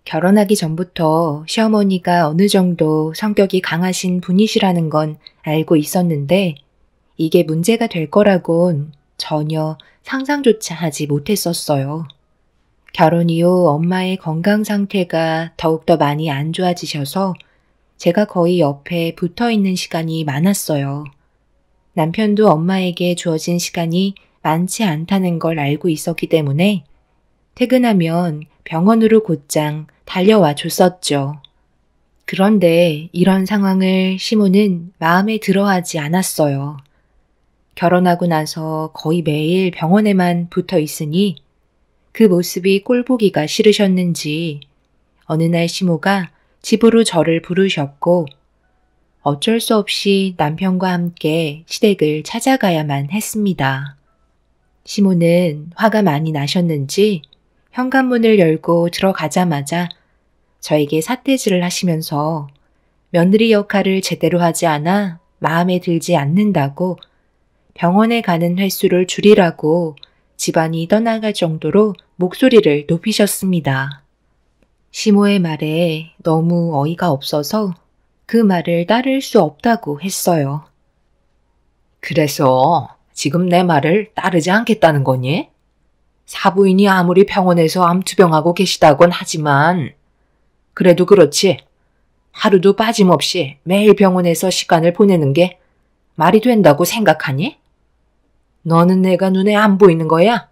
결혼하기 전부터 시어머니가 어느 정도 성격이 강하신 분이시라는 건 알고 있었는데 이게 문제가 될 거라곤 전혀 상상조차 하지 못했었어요. 결혼 이후 엄마의 건강 상태가 더욱더 많이 안 좋아지셔서 제가 거의 옆에 붙어 있는 시간이 많았어요. 남편도 엄마에게 주어진 시간이 많지 않다는 걸 알고 있었기 때문에 퇴근하면 병원으로 곧장 달려와 줬었죠. 그런데 이런 상황을 시모는 마음에 들어하지 않았어요. 결혼하고 나서 거의 매일 병원에만 붙어 있으니 그 모습이 꼴보기가 싫으셨는지 어느 날 시모가 집으로 저를 부르셨고 어쩔 수 없이 남편과 함께 시댁을 찾아가야만 했습니다. 시모는 화가 많이 나셨는지 현관문을 열고 들어가자마자 저에게 삿대질을 하시면서 며느리 역할을 제대로 하지 않아 마음에 들지 않는다고 병원에 가는 횟수를 줄이라고 집안이 떠나갈 정도로 목소리를 높이셨습니다. 시모의 말에 너무 어이가 없어서 그 말을 따를 수 없다고 했어요. 그래서 지금 내 말을 따르지 않겠다는 거니? 사부인이 아무리 병원에서 암투병하고 계시다곤 하지만 그래도 그렇지. 하루도 빠짐없이 매일 병원에서 시간을 보내는 게 말이 된다고 생각하니? 너는 내가 눈에 안 보이는 거야?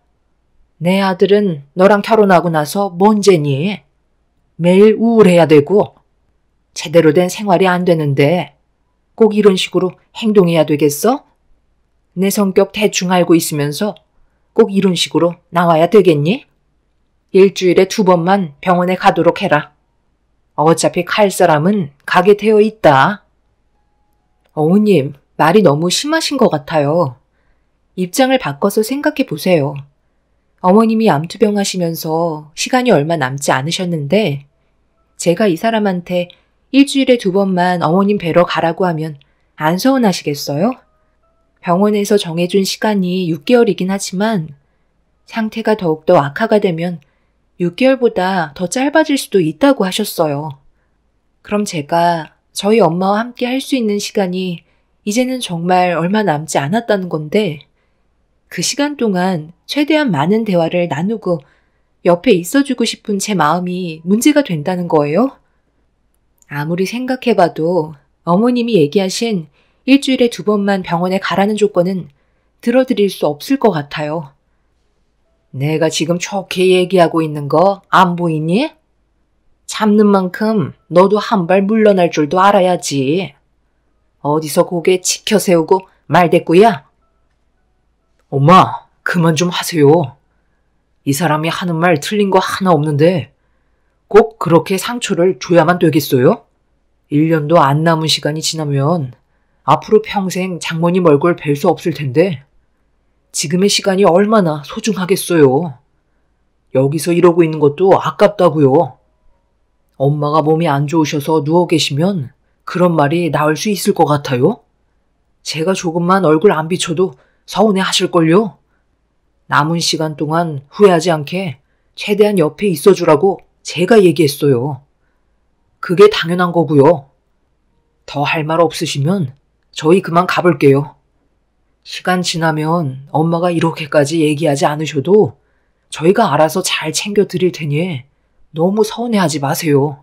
내 아들은 너랑 결혼하고 나서 뭔 죄니? 매일 우울해야 되고 제대로 된 생활이 안 되는데 꼭 이런 식으로 행동해야 되겠어? 내 성격 대충 알고 있으면서 꼭 이런 식으로 나와야 되겠니? 일주일에 2번만 병원에 가도록 해라. 어차피 갈 사람은 가게 되어 있다. 어머님, 말이 너무 심하신 것 같아요. 입장을 바꿔서 생각해 보세요. 어머님이 암투병 하시면서 시간이 얼마 남지 않으셨는데 제가 이 사람한테 일주일에 2번만 어머님 뵈러 가라고 하면 안 서운하시겠어요? 병원에서 정해준 시간이 6개월이긴 하지만 상태가 더욱더 악화가 되면 6개월보다 더 짧아질 수도 있다고 하셨어요. 그럼 제가 저희 엄마와 함께 할 수 있는 시간이 이제는 정말 얼마 남지 않았다는 건데 그 시간 동안 최대한 많은 대화를 나누고 옆에 있어주고 싶은 제 마음이 문제가 된다는 거예요? 아무리 생각해봐도 어머님이 얘기하신 일주일에 2번만 병원에 가라는 조건은 들어드릴 수 없을 것 같아요. 내가 지금 좋게 얘기하고 있는 거 안 보이니? 참는 만큼 너도 한 발 물러날 줄도 알아야지. 어디서 고개 치켜 세우고 말대꾸야? 엄마, 그만 좀 하세요. 이 사람이 하는 말 틀린 거 하나 없는데 꼭 그렇게 상처를 줘야만 되겠어요? 1년도 안 남은 시간이 지나면 앞으로 평생 장모님 얼굴 뵐 수 없을 텐데 지금의 시간이 얼마나 소중하겠어요. 여기서 이러고 있는 것도 아깝다고요. 엄마가 몸이 안 좋으셔서 누워 계시면 그런 말이 나올 수 있을 것 같아요? 제가 조금만 얼굴 안 비춰도 서운해 하실걸요? 남은 시간 동안 후회하지 않게 최대한 옆에 있어주라고 제가 얘기했어요. 그게 당연한 거고요. 더 할 말 없으시면 저희 그만 가볼게요. 시간 지나면 엄마가 이렇게까지 얘기하지 않으셔도 저희가 알아서 잘 챙겨드릴 테니 너무 서운해하지 마세요.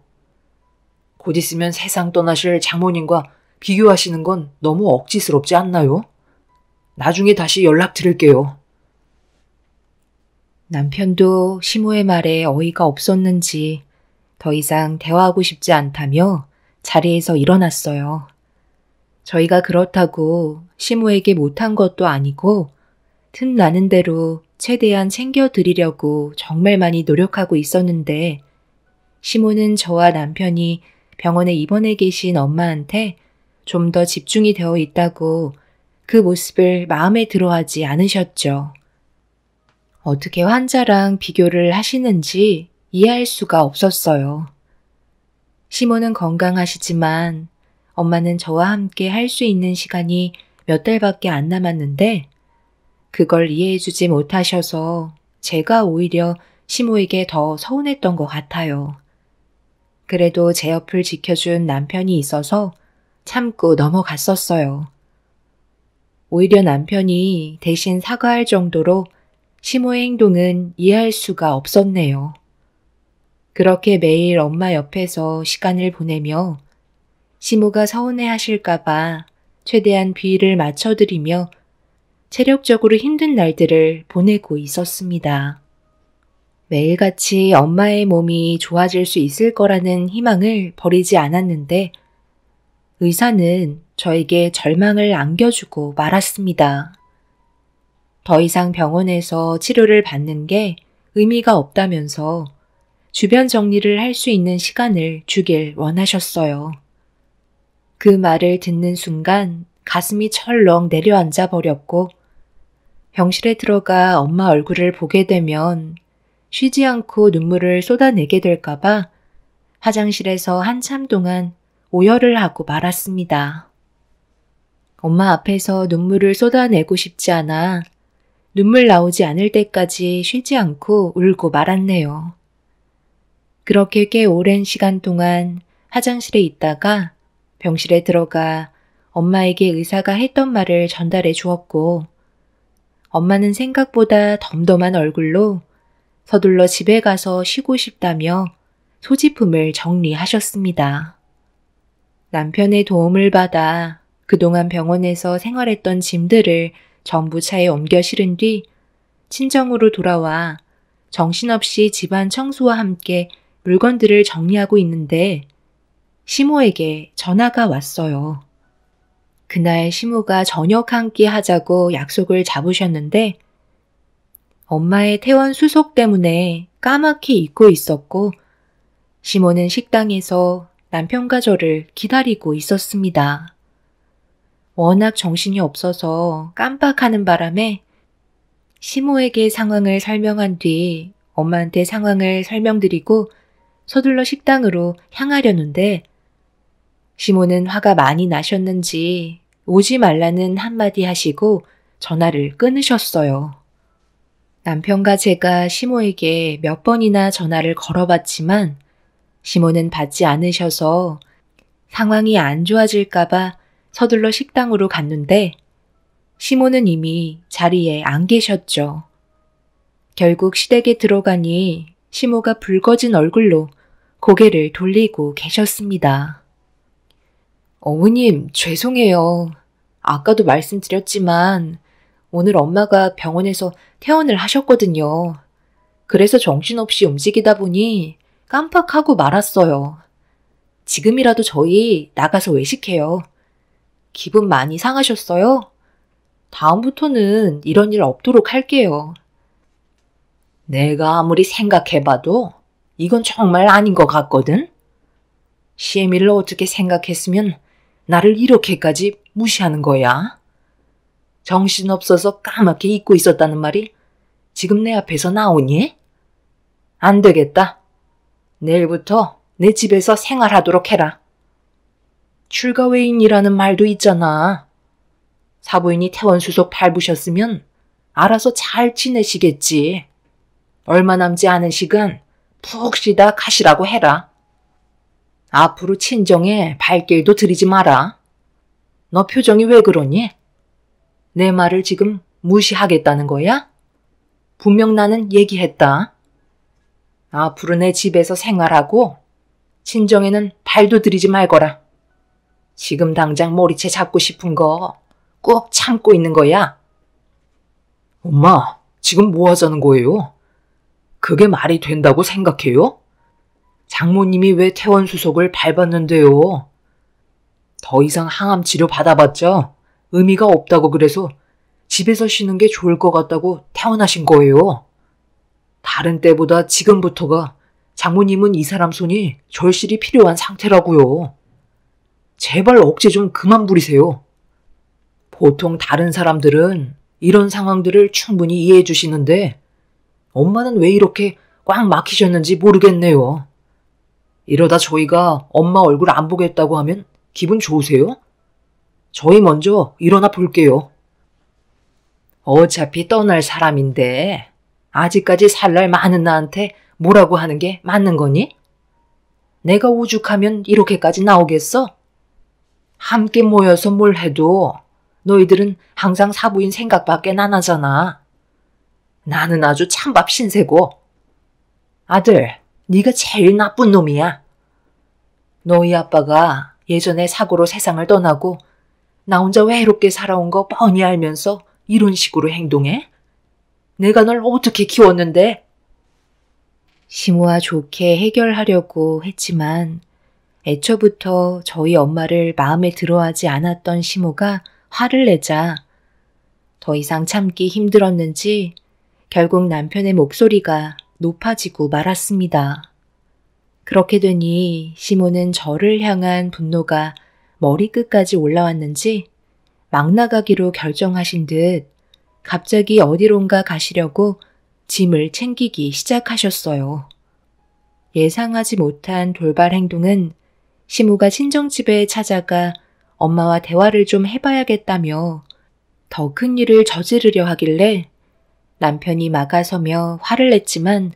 곧 있으면 세상 떠나실 장모님과 비교하시는 건 너무 억지스럽지 않나요? 나중에 다시 연락드릴게요. 남편도 시모의 말에 어이가 없었는지 더 이상 대화하고 싶지 않다며 자리에서 일어났어요. 저희가 그렇다고 시모에게 못한 것도 아니고 틈나는 대로 최대한 챙겨드리려고 정말 많이 노력하고 있었는데 시모는 저와 남편이 병원에 입원해 계신 엄마한테 좀 더 집중이 되어 있다고 그 모습을 마음에 들어하지 않으셨죠. 어떻게 환자랑 비교를 하시는지 이해할 수가 없었어요. 시모는 건강하시지만 엄마는 저와 함께 할 수 있는 시간이 몇 달밖에 안 남았는데 그걸 이해해주지 못하셔서 제가 오히려 시모에게 더 서운했던 것 같아요. 그래도 제 옆을 지켜준 남편이 있어서 참고 넘어갔었어요. 오히려 남편이 대신 사과할 정도로 시모의 행동은 이해할 수가 없었네요. 그렇게 매일 엄마 옆에서 시간을 보내며 시모가 서운해 하실까봐 최대한 비위를 맞춰드리며 체력적으로 힘든 날들을 보내고 있었습니다. 매일같이 엄마의 몸이 좋아질 수 있을 거라는 희망을 버리지 않았는데 의사는 저에게 절망을 안겨주고 말았습니다. 더 이상 병원에서 치료를 받는 게 의미가 없다면서 주변 정리를 할 수 있는 시간을 주길 원하셨어요. 그 말을 듣는 순간 가슴이 철렁 내려앉아 버렸고 병실에 들어가 엄마 얼굴을 보게 되면 쉬지 않고 눈물을 쏟아내게 될까봐 화장실에서 한참 동안 오열을 하고 말았습니다. 엄마 앞에서 눈물을 쏟아내고 싶지 않아 눈물 나오지 않을 때까지 쉬지 않고 울고 말았네요. 그렇게 꽤 오랜 시간 동안 화장실에 있다가 병실에 들어가 엄마에게 의사가 했던 말을 전달해 주었고 엄마는 생각보다 덤덤한 얼굴로 서둘러 집에 가서 쉬고 싶다며 소지품을 정리하셨습니다. 남편의 도움을 받아 그동안 병원에서 생활했던 짐들을 전부 차에 옮겨 실은 뒤 친정으로 돌아와 정신없이 집안 청소와 함께 물건들을 정리하고 있는데 시모에게 전화가 왔어요. 그날 시모가 저녁 한 끼 하자고 약속을 잡으셨는데 엄마의 퇴원 수속 때문에 까맣게 잊고 있었고 시모는 식당에서 남편과 저를 기다리고 있었습니다. 워낙 정신이 없어서 깜빡하는 바람에 시모에게 상황을 설명한 뒤 엄마한테 상황을 설명드리고 서둘러 식당으로 향하려는데 시모는 화가 많이 나셨는지 오지 말라는 한마디 하시고 전화를 끊으셨어요. 남편과 제가 시모에게 몇 번이나 전화를 걸어봤지만 시모는 받지 않으셔서 상황이 안 좋아질까봐 서둘러 식당으로 갔는데 시모는 이미 자리에 안 계셨죠. 결국 시댁에 들어가니 시모가 붉어진 얼굴로 고개를 돌리고 계셨습니다. 어머님, 죄송해요. 아까도 말씀드렸지만 오늘 엄마가 병원에서 퇴원을 하셨거든요. 그래서 정신없이 움직이다 보니 깜빡하고 말았어요. 지금이라도 저희 나가서 외식해요. 기분 많이 상하셨어요? 다음부터는 이런 일 없도록 할게요. 내가 아무리 생각해봐도 이건 정말 아닌 것 같거든? 시애미를 어떻게 생각했으면 나를 이렇게까지 무시하는 거야? 정신없어서 까맣게 잊고 있었다는 말이 지금 내 앞에서 나오니? 안 되겠다. 내일부터 내 집에서 생활하도록 해라. 출가외인이라는 말도 있잖아. 사부인이 퇴원수속 밟으셨으면 알아서 잘 지내시겠지. 얼마 남지 않은 시간 푹 쉬다 가시라고 해라. 앞으로 친정에 발길도 들이지 마라. 너 표정이 왜 그러니? 내 말을 지금 무시하겠다는 거야? 분명 나는 얘기했다. 앞으로 내 집에서 생활하고 친정에는 발도 들이지 말거라. 지금 당장 머리채 잡고 싶은 거 꼭 참고 있는 거야. 엄마, 지금 뭐 하자는 거예요? 그게 말이 된다고 생각해요? 장모님이 왜 퇴원수속을 밟았는데요? 더 이상 항암 치료 받아봤자 의미가 없다고 그래서 집에서 쉬는 게 좋을 것 같다고 퇴원하신 거예요. 다른 때보다 지금부터가 장모님은 이 사람 손이 절실히 필요한 상태라고요. 제발 억지 좀 그만 부리세요. 보통 다른 사람들은 이런 상황들을 충분히 이해해 주시는데 엄마는 왜 이렇게 꽉 막히셨는지 모르겠네요. 이러다 저희가 엄마 얼굴 안 보겠다고 하면 기분 좋으세요? 저희 먼저 일어나 볼게요. 어차피 떠날 사람인데 아직까지 살 날 많은 나한테 뭐라고 하는 게 맞는 거니? 내가 오죽하면 이렇게까지 나오겠어? 함께 모여서 뭘 해도 너희들은 항상 사부인 생각밖에 안 하잖아. 나는 아주 찬밥 신세고. 아들, 네가 제일 나쁜 놈이야. 너희 아빠가 예전에 사고로 세상을 떠나고 나 혼자 외롭게 살아온 거 뻔히 알면서 이런 식으로 행동해? 내가 널 어떻게 키웠는데? 시모와 좋게 해결하려고 했지만 애초부터 저희 엄마를 마음에 들어하지 않았던 시모가 화를 내자 더 이상 참기 힘들었는지 결국 남편의 목소리가 높아지고 말았습니다. 그렇게 되니 시모는 저를 향한 분노가 머리끝까지 올라왔는지 막 나가기로 결정하신 듯 갑자기 어디론가 가시려고 짐을 챙기기 시작하셨어요. 예상하지 못한 돌발 행동은 시모가 친정집에 찾아가 엄마와 대화를 좀 해봐야겠다며 더 큰 일을 저지르려 하길래 남편이 막아서며 화를 냈지만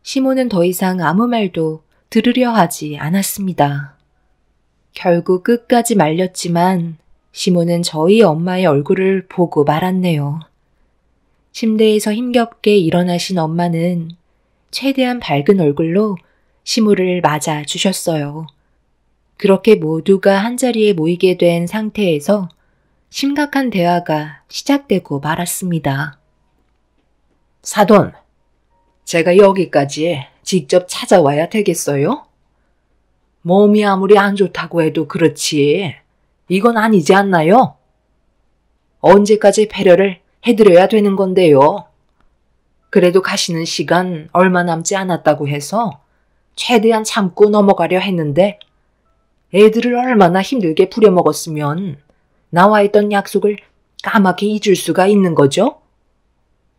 시모는 더 이상 아무 말도 들으려 하지 않았습니다. 결국 끝까지 말렸지만 시모는 저희 엄마의 얼굴을 보고 말았네요. 침대에서 힘겹게 일어나신 엄마는 최대한 밝은 얼굴로 시모를 맞아 주셨어요. 그렇게 모두가 한자리에 모이게 된 상태에서 심각한 대화가 시작되고 말았습니다. 사돈, 제가 여기까지 직접 찾아와야 되겠어요? 몸이 아무리 안 좋다고 해도 그렇지 이건 아니지 않나요? 언제까지 배려를 해드려야 되는 건데요. 그래도 가시는 시간 얼마 남지 않았다고 해서 최대한 참고 넘어가려 했는데 애들을 얼마나 힘들게 부려먹었으면 나와 있던 약속을 까맣게 잊을 수가 있는 거죠?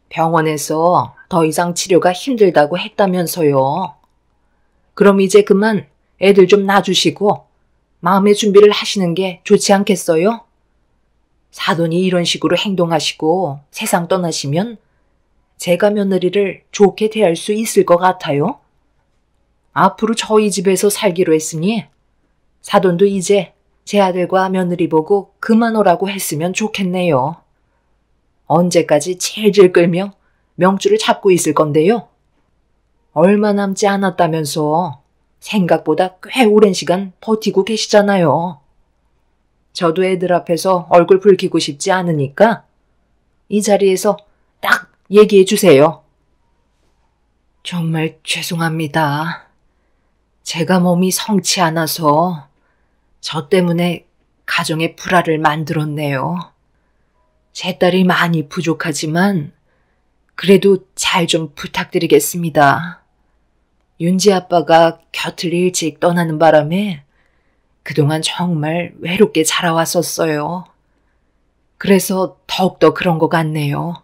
병원에서 더 이상 치료가 힘들다고 했다면서요. 그럼 이제 그만 애들 좀 놔주시고 마음의 준비를 하시는 게 좋지 않겠어요? 사돈이 이런 식으로 행동하시고 세상 떠나시면 제가 며느리를 좋게 대할 수 있을 것 같아요. 앞으로 저희 집에서 살기로 했으니 사돈도 이제 제 아들과 며느리 보고 그만 오라고 했으면 좋겠네요. 언제까지 질질 끌며 명줄을 잡고 있을 건데요. 얼마 남지 않았다면서 생각보다 꽤 오랜 시간 버티고 계시잖아요. 저도 애들 앞에서 얼굴 붉히고 싶지 않으니까 이 자리에서 딱 얘기해 주세요. 정말 죄송합니다. 제가 몸이 성치 않아서 저 때문에 가정의 불화를 만들었네요. 제 딸이 많이 부족하지만 그래도 잘 좀 부탁드리겠습니다. 윤지 아빠가 곁을 일찍 떠나는 바람에 그동안 정말 외롭게 자라왔었어요. 그래서 더욱더 그런 것 같네요.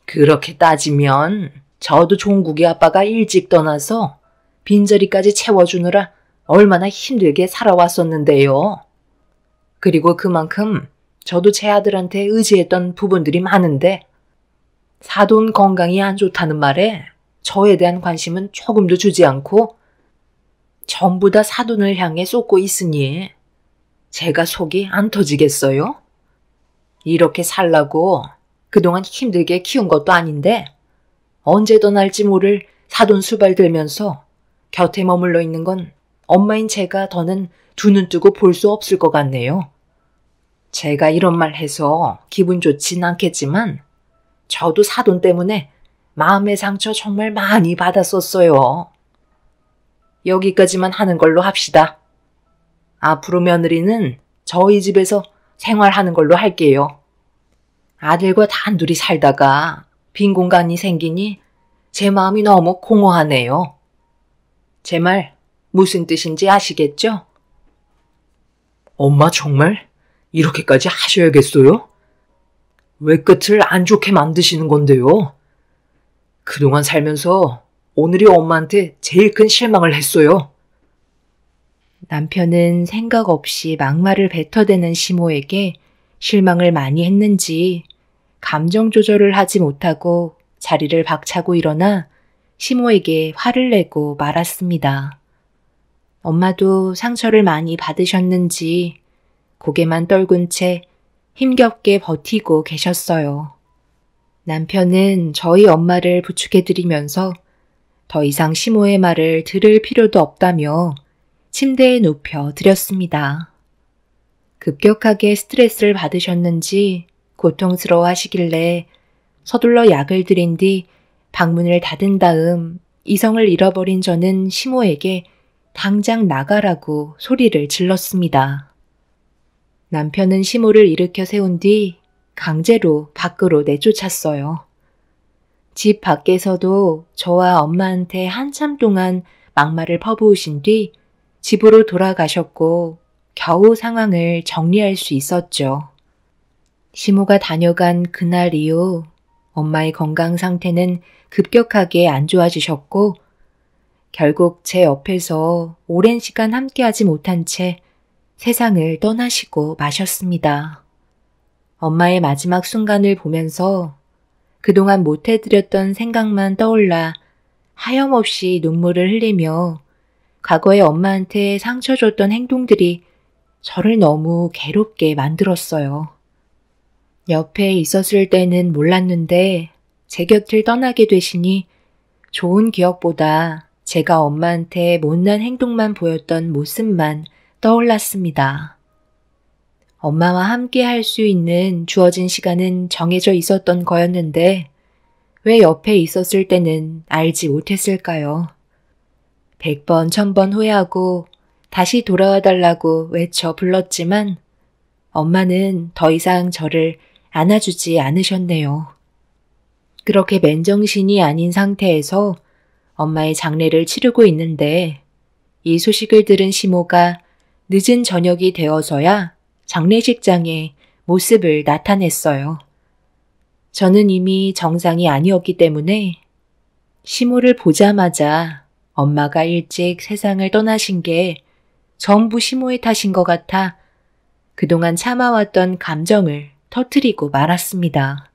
그렇게 따지면 저도 종국이 아빠가 일찍 떠나서 빈자리까지 채워주느라 얼마나 힘들게 살아왔었는데요. 그리고 그만큼 저도 제 아들한테 의지했던 부분들이 많은데 사돈 건강이 안 좋다는 말에 저에 대한 관심은 조금도 주지 않고 전부 다 사돈을 향해 쏟고 있으니 제가 속이 안 터지겠어요? 이렇게 살라고 그동안 힘들게 키운 것도 아닌데 언제 떠날지 모를 사돈 수발 들면서 곁에 머물러 있는 건 엄마인 제가 더는 두 눈 뜨고 볼 수 없을 것 같네요. 제가 이런 말 해서 기분 좋진 않겠지만 저도 사돈 때문에 마음의 상처 정말 많이 받았었어요. 여기까지만 하는 걸로 합시다. 앞으로 며느리는 저희 집에서 생활하는 걸로 할게요. 아들과 단둘이 살다가 빈 공간이 생기니 제 마음이 너무 공허하네요. 제 말 무슨 뜻인지 아시겠죠? 엄마 정말 이렇게까지 하셔야겠어요? 왜 끝을 안 좋게 만드시는 건데요? 그동안 살면서 오늘이 엄마한테 제일 큰 실망을 했어요. 남편은 생각 없이 막말을 뱉어대는 시모에게 실망을 많이 했는지 감정 조절을 하지 못하고 자리를 박차고 일어나 시모에게 화를 내고 말았습니다. 엄마도 상처를 많이 받으셨는지 고개만 떨군 채 힘겹게 버티고 계셨어요. 남편은 저희 엄마를 부축해드리면서 더 이상 시모의 말을 들을 필요도 없다며 침대에 눕혀 드렸습니다. 급격하게 스트레스를 받으셨는지 고통스러워 하시길래 서둘러 약을 드린 뒤 방문을 닫은 다음 이성을 잃어버린 저는 시모에게 당장 나가라고 소리를 질렀습니다. 남편은 시모를 일으켜 세운 뒤 강제로 밖으로 내쫓았어요. 집 밖에서도 저와 엄마한테 한참 동안 막말을 퍼부으신 뒤 집으로 돌아가셨고 겨우 상황을 정리할 수 있었죠. 시모가 다녀간 그날 이후 엄마의 건강 상태는 급격하게 안 좋아지셨고 결국 제 옆에서 오랜 시간 함께하지 못한 채 세상을 떠나시고 마셨습니다. 엄마의 마지막 순간을 보면서 그동안 못해드렸던 생각만 떠올라 하염없이 눈물을 흘리며 과거에 엄마한테 상처 줬던 행동들이 저를 너무 괴롭게 만들었어요. 옆에 있었을 때는 몰랐는데 제 곁을 떠나게 되시니 좋은 기억보다 제가 엄마한테 못난 행동만 보였던 모습만 떠올랐습니다. 엄마와 함께 할 수 있는 주어진 시간은 정해져 있었던 거였는데 왜 옆에 있었을 때는 알지 못했을까요? 100번, 1000번 후회하고 다시 돌아와 달라고 외쳐 불렀지만 엄마는 더 이상 저를 안아주지 않으셨네요. 그렇게 맨정신이 아닌 상태에서 엄마의 장례를 치르고 있는데 이 소식을 들은 시모가 늦은 저녁이 되어서야 장례식장에 모습을 나타냈어요. 저는 이미 정상이 아니었기 때문에 시모를 보자마자 엄마가 일찍 세상을 떠나신 게 전부 시모의 탓인 것 같아 그동안 참아왔던 감정을 터뜨리고 말았습니다.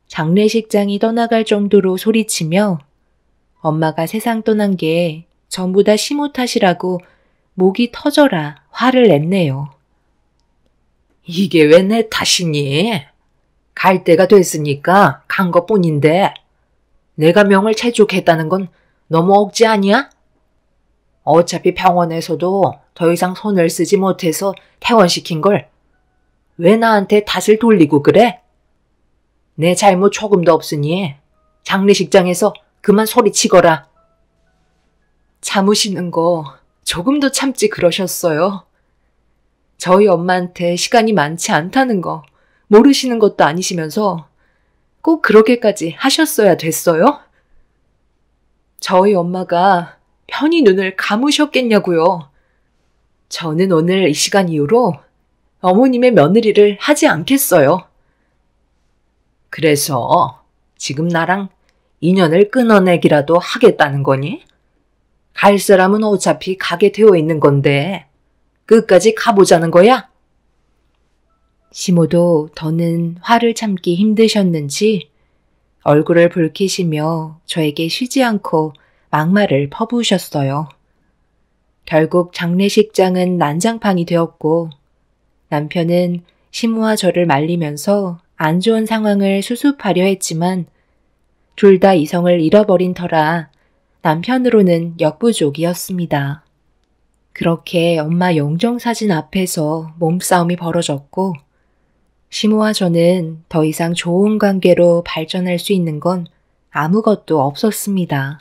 장례식장이 떠나갈 정도로 소리치며 엄마가 세상 떠난 게 전부 다 시모 탓이라고 목이 터져라 화를 냈네요. 이게 왜 내 탓이니? 갈 때가 됐으니까 간 것뿐인데 내가 명을 재촉했다는 건 너무 억지 아니야? 어차피 병원에서도 더 이상 손을 쓰지 못해서 퇴원시킨 걸 왜 나한테 탓을 돌리고 그래? 내 잘못 조금도 없으니 장례식장에서 그만 소리치거라. 참으시는 거 조금도 참지 그러셨어요. 저희 엄마한테 시간이 많지 않다는 거 모르시는 것도 아니시면서 꼭 그렇게까지 하셨어야 됐어요? 저희 엄마가 편히 눈을 감으셨겠냐고요. 저는 오늘 이 시간 이후로 어머님의 며느리를 하지 않겠어요. 그래서 지금 나랑 인연을 끊어내기라도 하겠다는 거니? 갈 사람은 어차피 가게 되어 있는 건데 끝까지 가보자는 거야? 시모도 더는 화를 참기 힘드셨는지 얼굴을 붉히시며 저에게 쉬지 않고 막말을 퍼부으셨어요. 결국 장례식장은 난장판이 되었고 남편은 시모와 저를 말리면서 안 좋은 상황을 수습하려 했지만 둘 다 이성을 잃어버린 터라 남편으로는 역부족이었습니다. 그렇게 엄마 영정사진 앞에서 몸싸움이 벌어졌고 시모와 저는 더 이상 좋은 관계로 발전할 수 있는 건 아무것도 없었습니다.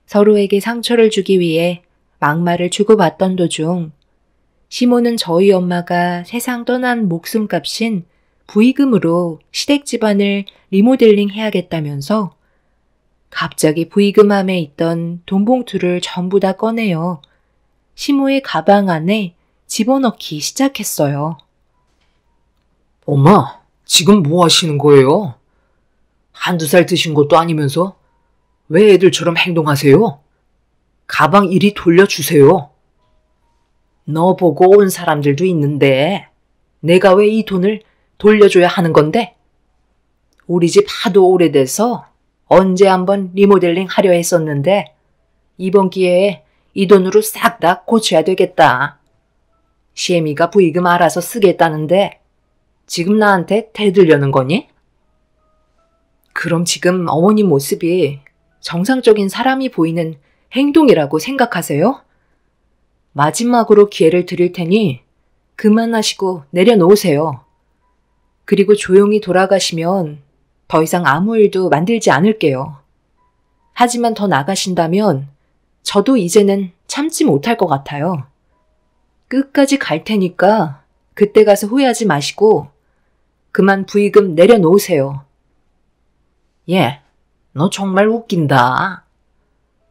서로에게 상처를 주기 위해 막말을 주고받던 도중 시모는 저희 엄마가 세상 떠난 목숨값인 부의금으로 시댁 집안을 리모델링 해야겠다면서 갑자기 부의금함에 있던 돈 봉투를 전부 다 꺼내어 시모의 가방 안에 집어넣기 시작했어요. 엄마, 지금 뭐 하시는 거예요? 한두 살 드신 것도 아니면서 왜 애들처럼 행동하세요? 가방 이리 돌려주세요. 너 보고 온 사람들도 있는데 내가 왜 이 돈을 돌려줘야 하는 건데? 우리 집 하도 오래돼서 언제 한번 리모델링 하려 했었는데 이번 기회에 이 돈으로 싹 다 고쳐야 되겠다. 시애미가 부의금 알아서 쓰겠다는데 지금 나한테 대들려는 거니? 그럼 지금 어머니 모습이 정상적인 사람이 보이는 행동이라고 생각하세요? 마지막으로 기회를 드릴 테니 그만하시고 내려놓으세요. 그리고 조용히 돌아가시면 더 이상 아무 일도 만들지 않을게요. 하지만 더 나가신다면 저도 이제는 참지 못할 것 같아요. 끝까지 갈 테니까 그때 가서 후회하지 마시고 그만 부의금 내려놓으세요. 예, 너 정말 웃긴다.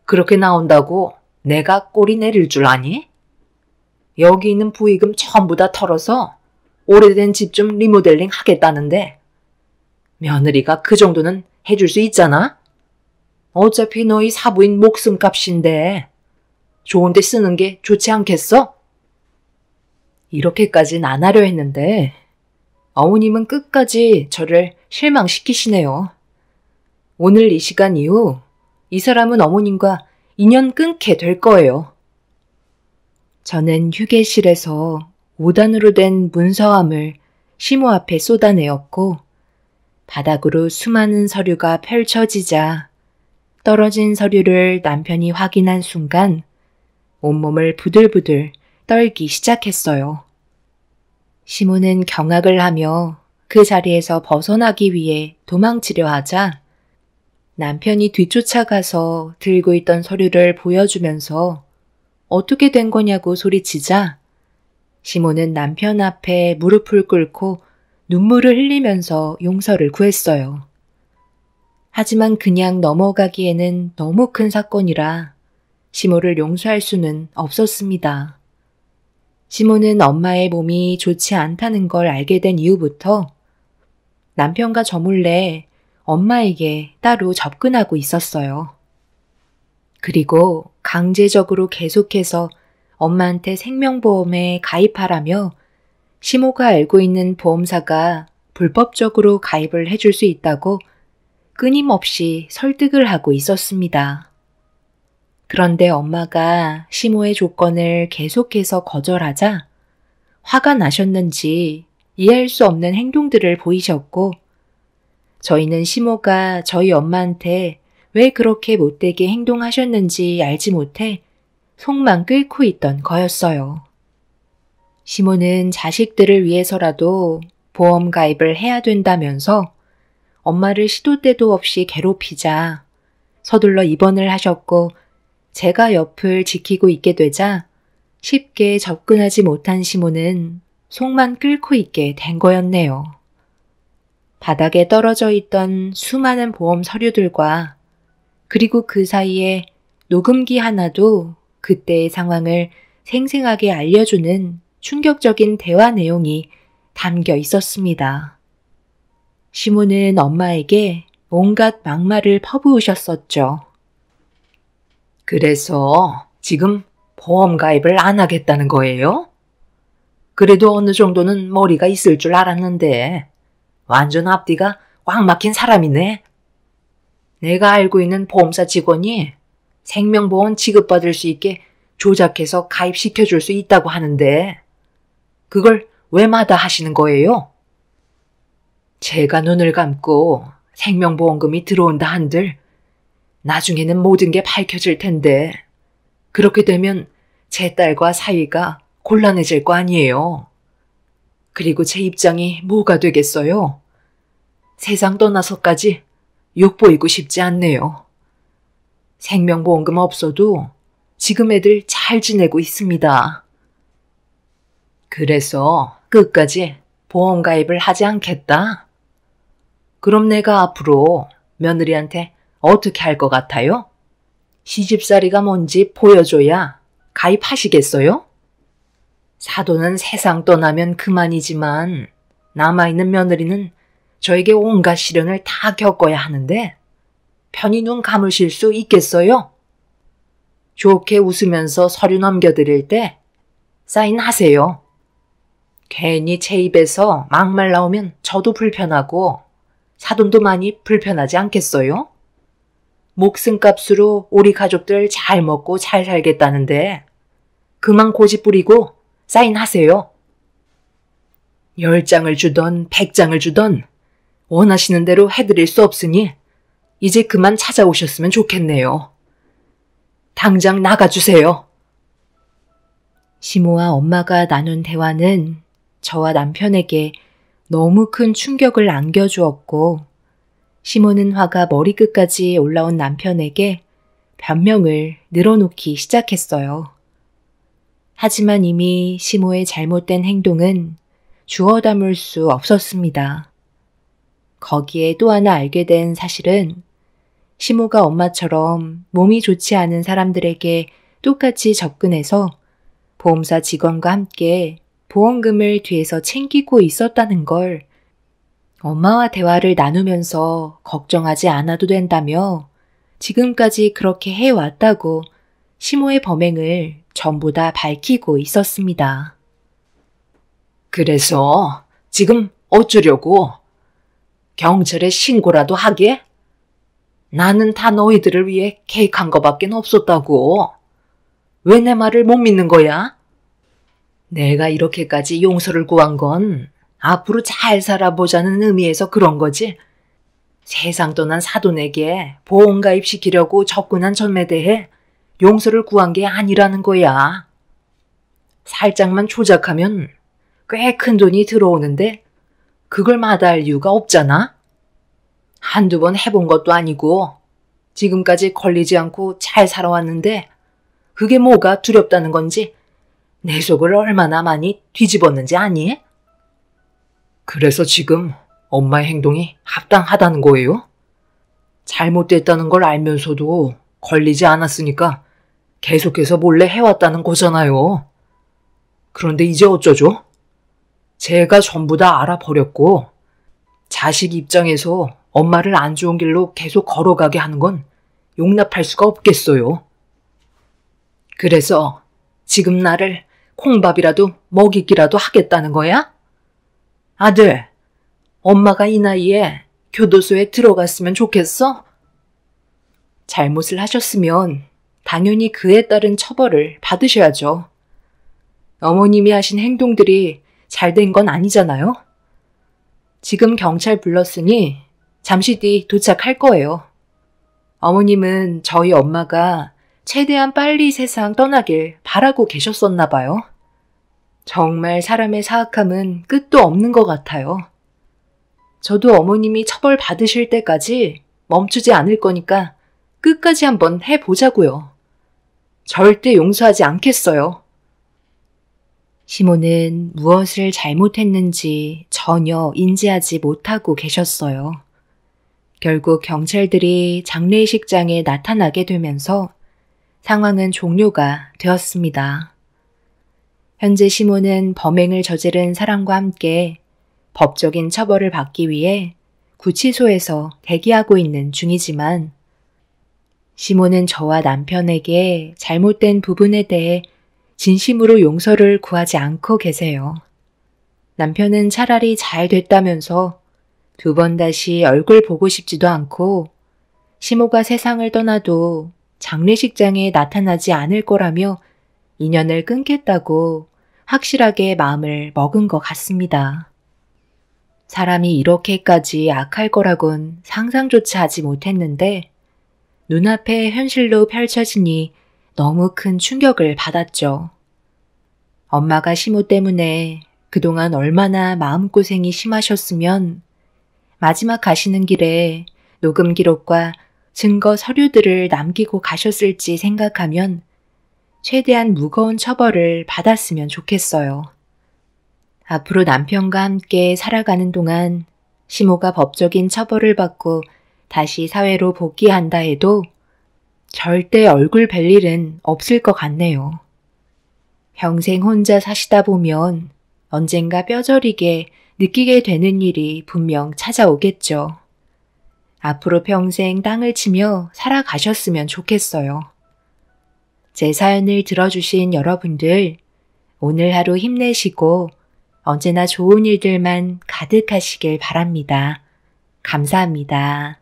그렇게 나온다고 내가 꼬리 내릴 줄 아니? 여기 있는 부의금 전부 다 털어서 오래된 집 좀 리모델링 하겠다는데 며느리가 그 정도는 해줄 수 있잖아? 어차피 너희 사부인 목숨값인데 좋은 데 쓰는 게 좋지 않겠어? 이렇게까진 안 하려 했는데 어머님은 끝까지 저를 실망시키시네요. 오늘 이 시간 이후 이 사람은 어머님과 인연 끊게 될 거예요. 저는 휴게실에서 5단으로 된 문서함을 시모 앞에 쏟아내었고 바닥으로 수많은 서류가 펼쳐지자 떨어진 서류를 남편이 확인한 순간 온몸을 부들부들 떨기 시작했어요. 시모는 경악을 하며 그 자리에서 벗어나기 위해 도망치려 하자 남편이 뒤쫓아가서 들고 있던 서류를 보여주면서 어떻게 된 거냐고 소리치자 시모는 남편 앞에 무릎을 꿇고 눈물을 흘리면서 용서를 구했어요. 하지만 그냥 넘어가기에는 너무 큰 사건이라 시모를 용서할 수는 없었습니다. 시모는 엄마의 몸이 좋지 않다는 걸 알게 된 이후부터 남편과 저 몰래 엄마에게 따로 접근하고 있었어요. 그리고 강제적으로 계속해서 엄마한테 생명보험에 가입하라며 시모가 알고 있는 보험사가 불법적으로 가입을 해줄 수 있다고 끊임없이 설득을 하고 있었습니다. 그런데 엄마가 시모의 조건을 계속해서 거절하자 화가 나셨는지 이해할 수 없는 행동들을 보이셨고 저희는 시모가 저희 엄마한테 왜 그렇게 못되게 행동하셨는지 알지 못해 속만 끓고 있던 거였어요. 시모는 자식들을 위해서라도 보험 가입을 해야 된다면서 엄마를 시도 때도 없이 괴롭히자 서둘러 입원을 하셨고 제가 옆을 지키고 있게 되자 쉽게 접근하지 못한 시모는 속만 끓고 있게 된 거였네요. 바닥에 떨어져 있던 수많은 보험 서류들과 그리고 그 사이에 녹음기 하나도 그때의 상황을 생생하게 알려주는 충격적인 대화 내용이 담겨 있었습니다. 시모는 엄마에게 온갖 막말을 퍼부으셨었죠. 그래서 지금 보험 가입을 안 하겠다는 거예요? 그래도 어느 정도는 머리가 있을 줄 알았는데 완전 앞뒤가 꽉 막힌 사람이네. 내가 알고 있는 보험사 직원이 생명보험 지급받을 수 있게 조작해서 가입시켜줄 수 있다고 하는데 그걸 왜 마다하시는 거예요? 제가 눈을 감고 생명보험금이 들어온다 한들 나중에는 모든 게 밝혀질 텐데 그렇게 되면 제 딸과 사위가 곤란해질 거 아니에요. 그리고 제 입장이 뭐가 되겠어요? 세상 떠나서까지 욕보이고 싶지 않네요. 생명보험금 없어도 지금 애들 잘 지내고 있습니다. 그래서 끝까지 보험 가입을 하지 않겠다? 그럼 내가 앞으로 며느리한테 어떻게 할 것 같아요? 시집살이가 뭔지 보여줘야 가입하시겠어요? 사돈은 세상 떠나면 그만이지만 남아있는 며느리는 저에게 온갖 시련을 다 겪어야 하는데 편히 눈 감으실 수 있겠어요? 좋게 웃으면서 서류 넘겨드릴 때 사인하세요. 괜히 제 입에서 막말 나오면 저도 불편하고 사돈도 많이 불편하지 않겠어요? 목숨값으로 우리 가족들 잘 먹고 잘 살겠다는데 그만 고집 부리고 사인하세요. 10장을 주던 100장을 주던 원하시는 대로 해드릴 수 없으니 이제 그만 찾아오셨으면 좋겠네요. 당장 나가주세요. 시모와 엄마가 나눈 대화는 저와 남편에게 너무 큰 충격을 안겨주었고, 시모는 화가 머리끝까지 올라온 남편에게 변명을 늘어놓기 시작했어요. 하지만 이미 시모의 잘못된 행동은 주워 담을 수 없었습니다. 거기에 또 하나 알게 된 사실은 시모가 엄마처럼 몸이 좋지 않은 사람들에게 똑같이 접근해서 보험사 직원과 함께 보험금을 뒤에서 챙기고 있었다는 걸 엄마와 대화를 나누면서 걱정하지 않아도 된다며 지금까지 그렇게 해왔다고 시모의 범행을 전부 다 밝히고 있었습니다. 그래서 지금 어쩌려고? 경찰에 신고라도 하게? 나는 다 너희들을 위해 계획한 거밖에 없었다고. 왜 내 말을 못 믿는 거야? 내가 이렇게까지 용서를 구한 건 앞으로 잘 살아보자는 의미에서 그런 거지. 세상 떠난 사돈에게 보험가입 시키려고 접근한 점에 대해 용서를 구한 게 아니라는 거야. 살짝만 조작하면 꽤 큰 돈이 들어오는데 그걸 마다할 이유가 없잖아. 한두 번 해본 것도 아니고 지금까지 걸리지 않고 잘 살아왔는데 그게 뭐가 두렵다는 건지 내 속을 얼마나 많이 뒤집었는지 아니? 그래서 지금 엄마의 행동이 합당하다는 거예요? 잘못됐다는 걸 알면서도 걸리지 않았으니까 계속해서 몰래 해왔다는 거잖아요. 그런데 이제 어쩌죠? 제가 전부 다 알아버렸고 자식 입장에서 엄마를 안 좋은 길로 계속 걸어가게 하는 건 용납할 수가 없겠어요. 그래서 지금 나를 콩밥이라도 먹이기라도 하겠다는 거야? 아들, 엄마가 이 나이에 교도소에 들어갔으면 좋겠어? 잘못을 하셨으면 당연히 그에 따른 처벌을 받으셔야죠. 어머님이 하신 행동들이 잘된 건 아니잖아요? 지금 경찰 불렀으니 잠시 뒤 도착할 거예요. 어머님은 저희 엄마가 최대한 빨리 세상 떠나길 바라고 계셨었나 봐요. 정말 사람의 사악함은 끝도 없는 것 같아요. 저도 어머님이 처벌 받으실 때까지 멈추지 않을 거니까 끝까지 한번 해보자고요. 절대 용서하지 않겠어요. 시모는 무엇을 잘못했는지 전혀 인지하지 못하고 계셨어요. 결국 경찰들이 장례식장에 나타나게 되면서 상황은 종료가 되었습니다. 현재 시모는 범행을 저지른 사람과 함께 법적인 처벌을 받기 위해 구치소에서 대기하고 있는 중이지만 시모는 저와 남편에게 잘못된 부분에 대해 진심으로 용서를 구하지 않고 계세요. 남편은 차라리 잘 됐다면서 두 번 다시 얼굴 보고 싶지도 않고 시모가 세상을 떠나도 장례식장에 나타나지 않을 거라며 인연을 끊겠다고 확실하게 마음을 먹은 것 같습니다. 사람이 이렇게까지 악할 거라곤 상상조차 하지 못했는데 눈앞에 현실로 펼쳐지니 너무 큰 충격을 받았죠. 엄마가 시모 때문에 그동안 얼마나 마음고생이 심하셨으면 마지막 가시는 길에 녹음 기록과 증거 서류들을 남기고 가셨을지 생각하면 최대한 무거운 처벌을 받았으면 좋겠어요. 앞으로 남편과 함께 살아가는 동안 시모가 법적인 처벌을 받고 다시 사회로 복귀한다 해도 절대 얼굴 뵐 일은 없을 것 같네요. 평생 혼자 사시다 보면 언젠가 뼈저리게 느끼게 되는 일이 분명 찾아오겠죠. 앞으로 평생 땅을 치며 살아가셨으면 좋겠어요. 제 사연을 들어주신 여러분들, 오늘 하루 힘내시고 언제나 좋은 일들만 가득하시길 바랍니다. 감사합니다.